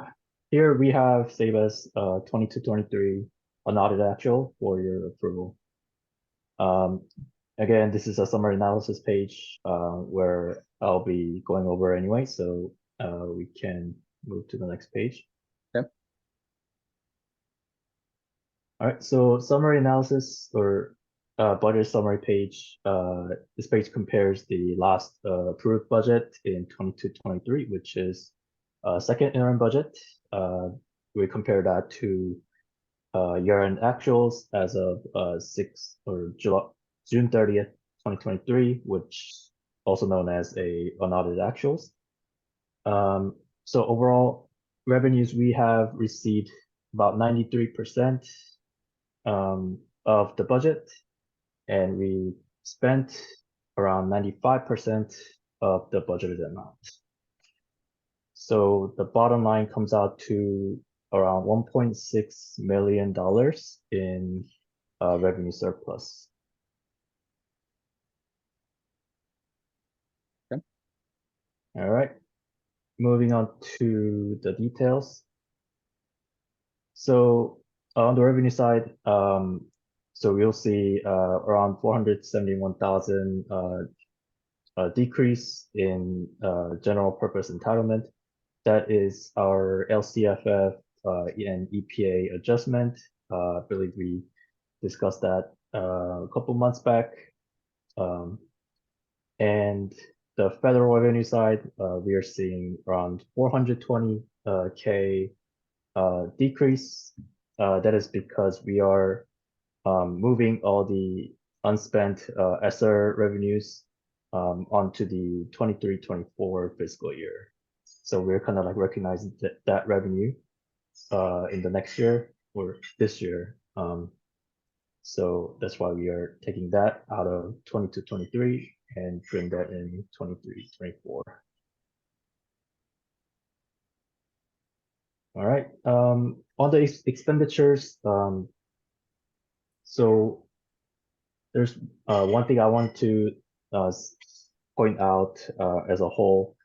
here we have Ceiba's 22-23 unaudited actual for your approval. Again, this is a summary analysis page where I'll be going over anyway, so we can move to the next page. Okay. All right, so summary analysis or budget summary page. This page compares the last approved budget in 22-23, which is second interim budget. We compare that to year-end actuals as of June 30th, 2023, which also known as a unaudited actuals. So overall revenues, we have received about 93% of the budget, and we spent around 95% of the budgeted amount. So the bottom line comes out to around $1.6 million in revenue surplus. Okay. All right, moving on to the details. So on the revenue side, so we'll see around 471,000 decrease in general purpose entitlement. That is our LCFF and EPA adjustment. I believe we discussed that a couple months back. And the federal revenue side, we are seeing around 420K decrease. That is because we are moving all the unspent ESSER revenues onto the 23-24 fiscal year. So we're kind of like recognizing that revenue in the next year or this year. So that's why we are taking that out of 22-23 and putting that in 23-24. All right. On the expenditures, so there's one thing I want to point out as a whole.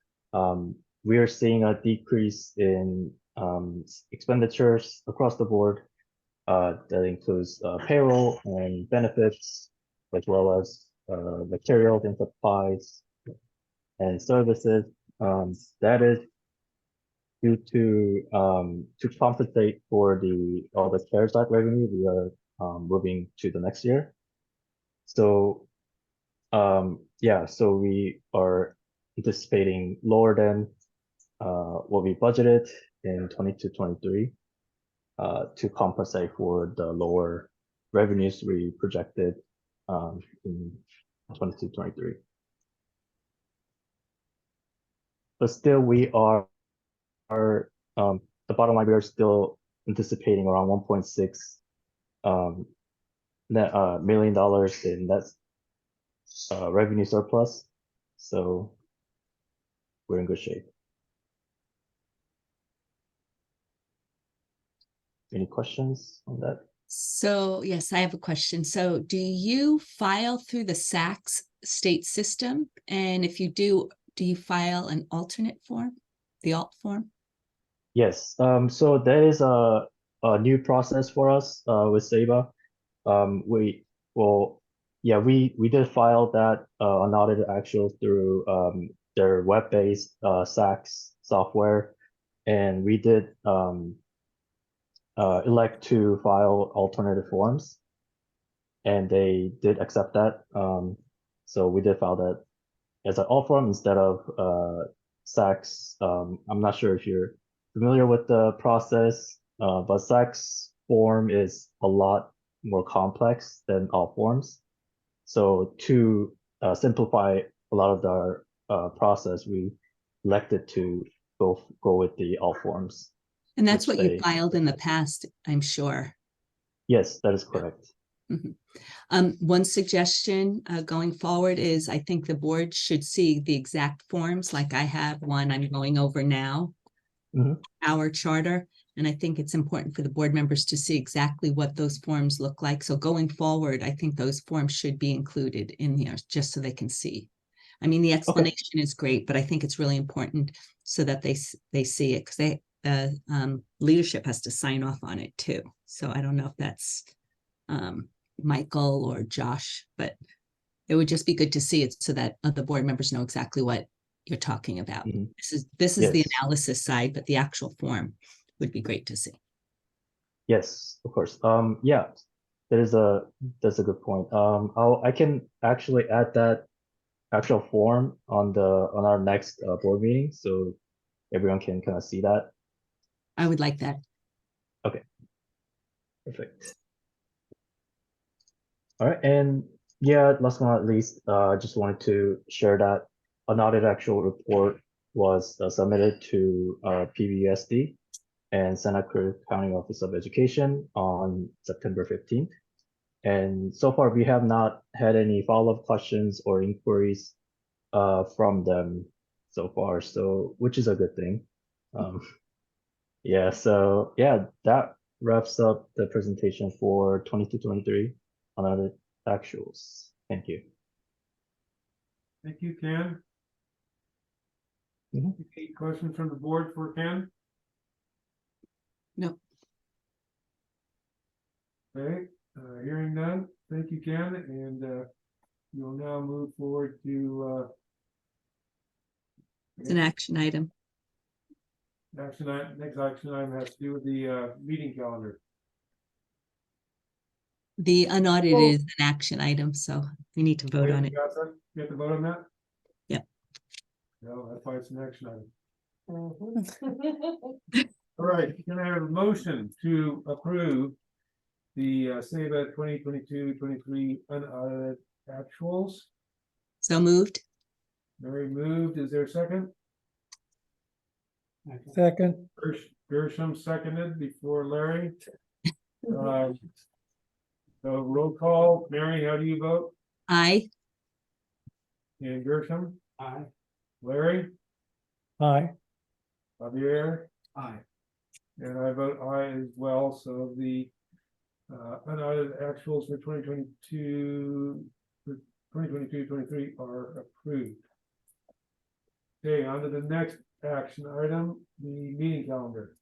We are seeing a decrease in expenditures across the board. That includes payroll and benefits, as well as materials and supplies and services. That is due to compensate for all the CARES Act revenue we are moving to the next year. So yeah, so we are anticipating lower than what we budgeted in 22-23 to compensate for the lower revenues we projected in 22-23. But still, we are the bottom line, we are still anticipating around $1.6 million in net revenue surplus. So we're in good shape. Any questions on that? So yes, I have a question. So do you file through the SACS state system? And if you do you file an alternate form, the alt form? Yes. So that is a new process for us with Ceiba. We did file that unaudited actuals through their web-based SACS software, and we did elect to file alternative forms, and they did accept that. So we did file that as an alt form instead of SACS. I'm not sure if you're familiar with the process, but SACS form is a lot more complex than alt forms. So to simplify a lot of our process, we elected to go with the alt forms. And that's what you filed in the past, I'm sure. Yes, that is correct. Mm-hmm. One suggestion going forward is I think the board should see the exact forms, like I have one I'm going over now, our charter. And I think it's important for the board members to see exactly what those forms look like. So going forward, I think those forms should be included in there just so they can see. I mean, the explanation is great, but I think it's really important so that they see it, because leadership has to sign off on it too. So I don't know if that's Michael or Josh, but it would just be good to see it so that the board members know exactly what you're talking about. This is the analysis side, but the actual form would be great to see. Yes, of course. Yeah, that's a good point. I can actually add that actual form on our next board meeting, so everyone can kind of see that. I would like that. Okay, perfect. All right, and Yeah, last but not least, I just wanted to share that an audit actual report was submitted to PBSD and Santa Cruz County Office of Education on September 15th. And so far, we have not had any follow-up questions or inquiries from them so far, so which is a good thing. Yeah, so yeah, that wraps up the presentation for 22-23 on other actuals. Thank you. Thank you, Ken. Mhm. Any questions from the board for Ken? No. Okay, hearing none, thank you, Ken, and we'll now move forward to It's an action item. action item. Next action item has to do with the meeting calendar. The unaudited is an action item, so we need to vote on it. You got that? You have to vote on that? Yep. No, that's why it's an action item. All right, can I have a motion to approve the Ceiba 2022-23 unaudited actuals? So moved. Mary moved, is there a second? Second, Gershom seconded before Larry. So roll call, Mary, how do you vote? Aye. And Gershom? Aye. Larry? aye. Javier? Aye. And I vote aye as well, so the unaudited actuals for 2022-23 are approved. Okay, on to the next action item, the meeting calendar.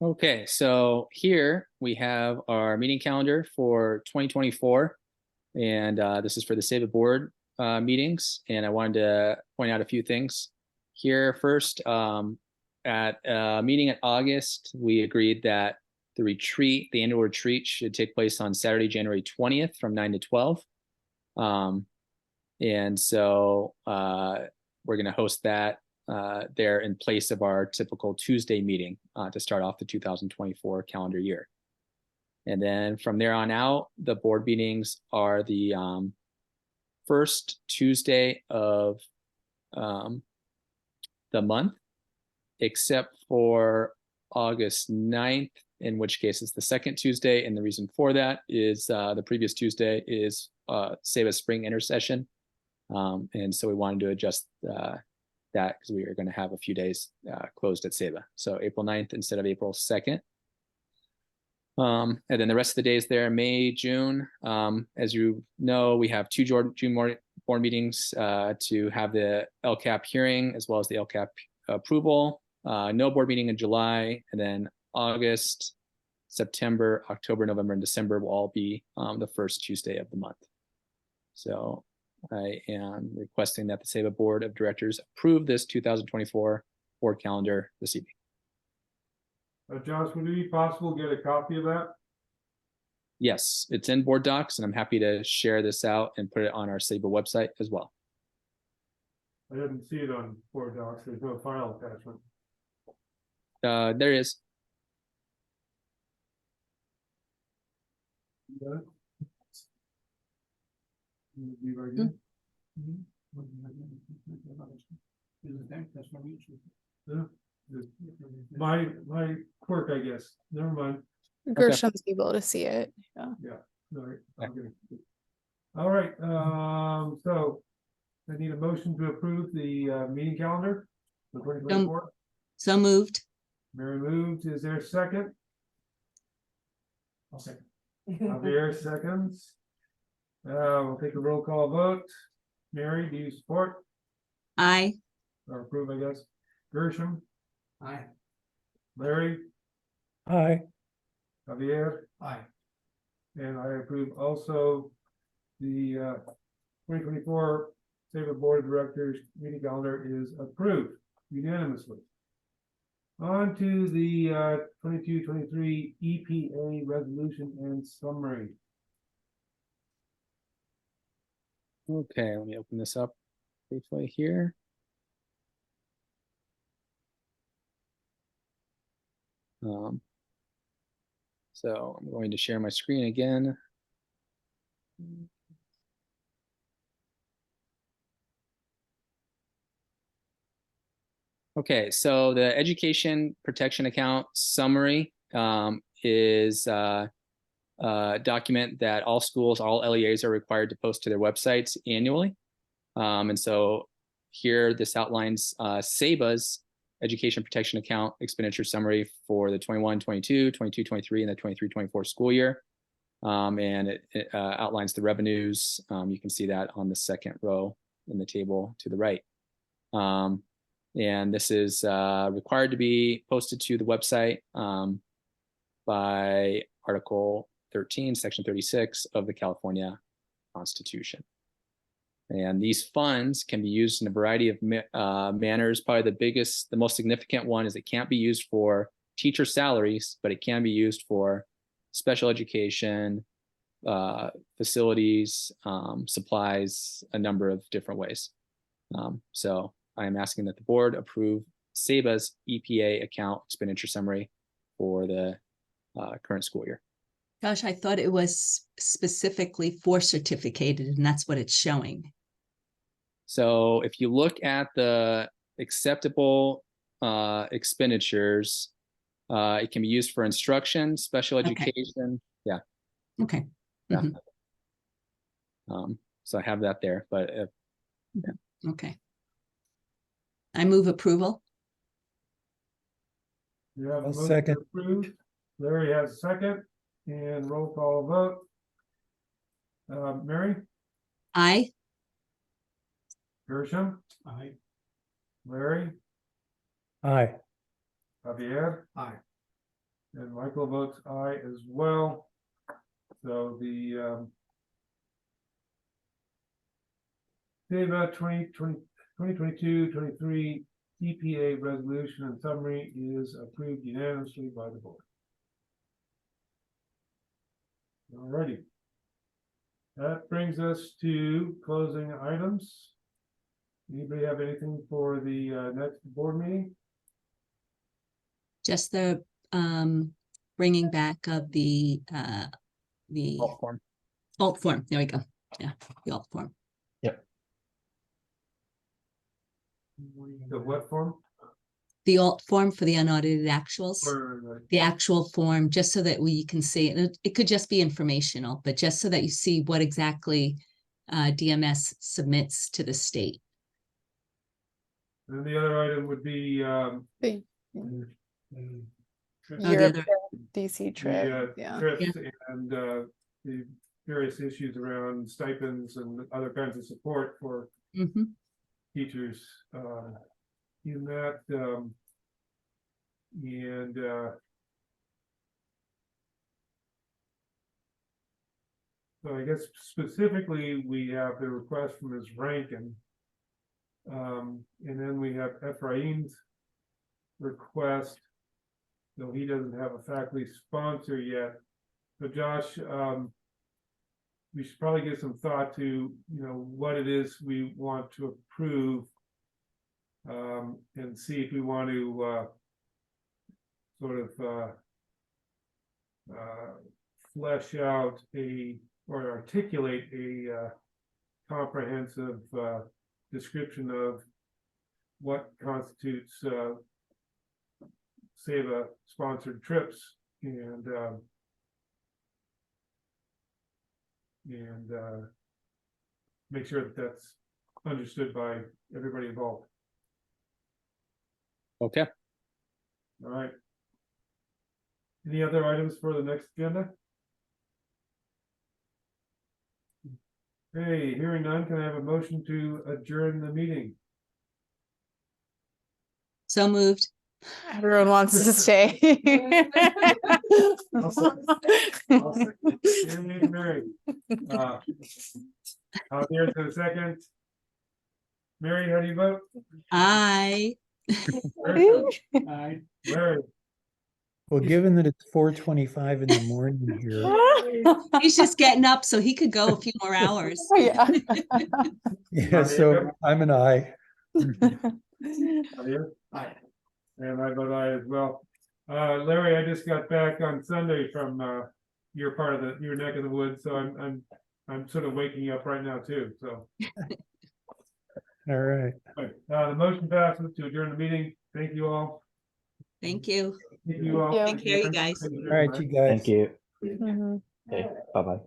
Okay, so here we have our meeting calendar for 2024. And this is for the Ceiba board meetings. And I wanted to point out a few things here. First, at a meeting in August, we agreed that the annual retreat should take place on Saturday, January 20th from 9 to 12. And so we're going to host that there in place of our typical Tuesday meeting to start off the 2024 calendar year. And then from there on out, the board meetings are the first Tuesday of the month, except for August 9th, in which case it's the second Tuesday. And the reason for that is the previous Tuesday is Ceiba Spring Intercession. And so we wanted to adjust that because we are going to have a few days closed at Ceiba. So April 9th instead of April 2nd. And then the rest of the days there, May, June. As you know, we have two June board meetings to have the LCAP hearing as well as the LCAP approval. No board meeting in July, and then August, September, October, November, and December will all be the first Tuesday of the month. So I am requesting that the Ceiba Board of Directors approve this 2024 board calendar this evening. Josh, would it be possible to get a copy of that? Yes, it's in board docs, and I'm happy to share this out and put it on our Ceiba website as well. I didn't see it on board docs. There's no file attachment. There is. You got it? You very good? Yeah. My quirk, I guess. Never mind. Gershom's able to see it. Yeah. Yeah. All right. All right. So I need a motion to approve the meeting calendar for 2024. So moved. Mary moved. Is there a second? I'll second. Javier seconds. We'll take a roll call vote. Mary, do you support Aye. or approve, I guess? Gershom, Aye. Larry, Aye. Javier, Aye. and I approve also the 2024 Ceiba Board of Directors meeting calendar is approved unanimously. On to the 22-23 EPA resolution and summary. Okay, let me open this up briefly here. So I'm going to share my screen again. Okay, so the education protection account summary is a document that all schools, all LEAs are required to post to their websites annually. And so here, this outlines Ceiba's education protection account expenditure summary for the 21-22, 22-23, and the 23-24 school year. And it outlines the revenues. You can see that on the second row in the table to the right. And this is required to be posted to the website by Article 13, Section 36 of the California Constitution. And these funds can be used in a variety of manners. Probably the most significant one is it can't be used for teacher salaries, but it can be used for special education, facilities, supplies, a number of different ways. So I am asking that the board approve Ceiba's EPA account expenditure summary for the current school year. Gosh, I thought it was specifically for certificated, and that's what it's showing. So if you look at the acceptable expenditures, it can be used for instruction, special education. Yeah. Okay. Yeah. So I have that there, but okay. I move approval. You have a I'll motion second. approved. Larry has a second, and roll call vote. Mary? Aye. Gershom? Aye. Larry? Aye. Javier? Aye. And Michael votes aye as well. So the Ceiba 2022-23 EPA resolution and summary is approved unanimously by the board. Alrighty. That brings us to closing items. Anybody have anything for the next board meeting? Just the bringing back of the alt form. Alt form. There we go. Yeah, the alt form. Yep. The what form? The alt form for the unaudited actuals. Or The actual form, just so that we can see it. It could just be informational, but just so that you see what exactly DMS submits to the state. and the other item would be The Oh, the Europe other- DC trip. the Yeah. trips and the various issues around stipends and other kinds of support for Mhm. teachers in that and so I guess specifically we have the request from Ms. Rankin, and then we have Ephraim's request, though he doesn't have a faculty sponsor yet. So Josh, we should probably give some thought to, what it is we want to approve, and see if we want to sort of flesh out or articulate a comprehensive description of what constitutes Ceiba sponsored trips and make sure that that's understood by everybody involved. Okay. All right. Any other items for the next agenda? Hey, hearing none, can I have a motion to adjourn the meeting? So moved. Everyone wants to stay. I'll second. Yay, Mary. Javier to the second. Mary, how do you vote? Aye. Aye. Larry. Well, given that it's 4:25 in the morning here, He's just getting up so he could go a few more hours. Yeah. yeah, so I'm an aye. Javier? Aye. And I vote aye as well. Larry, I just got back on Sunday from, your part of your neck of the woods, so I'm sort of waking up right now too, so. All right. The motion passes to adjourn the meeting. Thank you all. Thank you. Thank you all. Thank you. Take care, you guys. All right, you guys. Thank you. Mhm. Okay, bye-bye.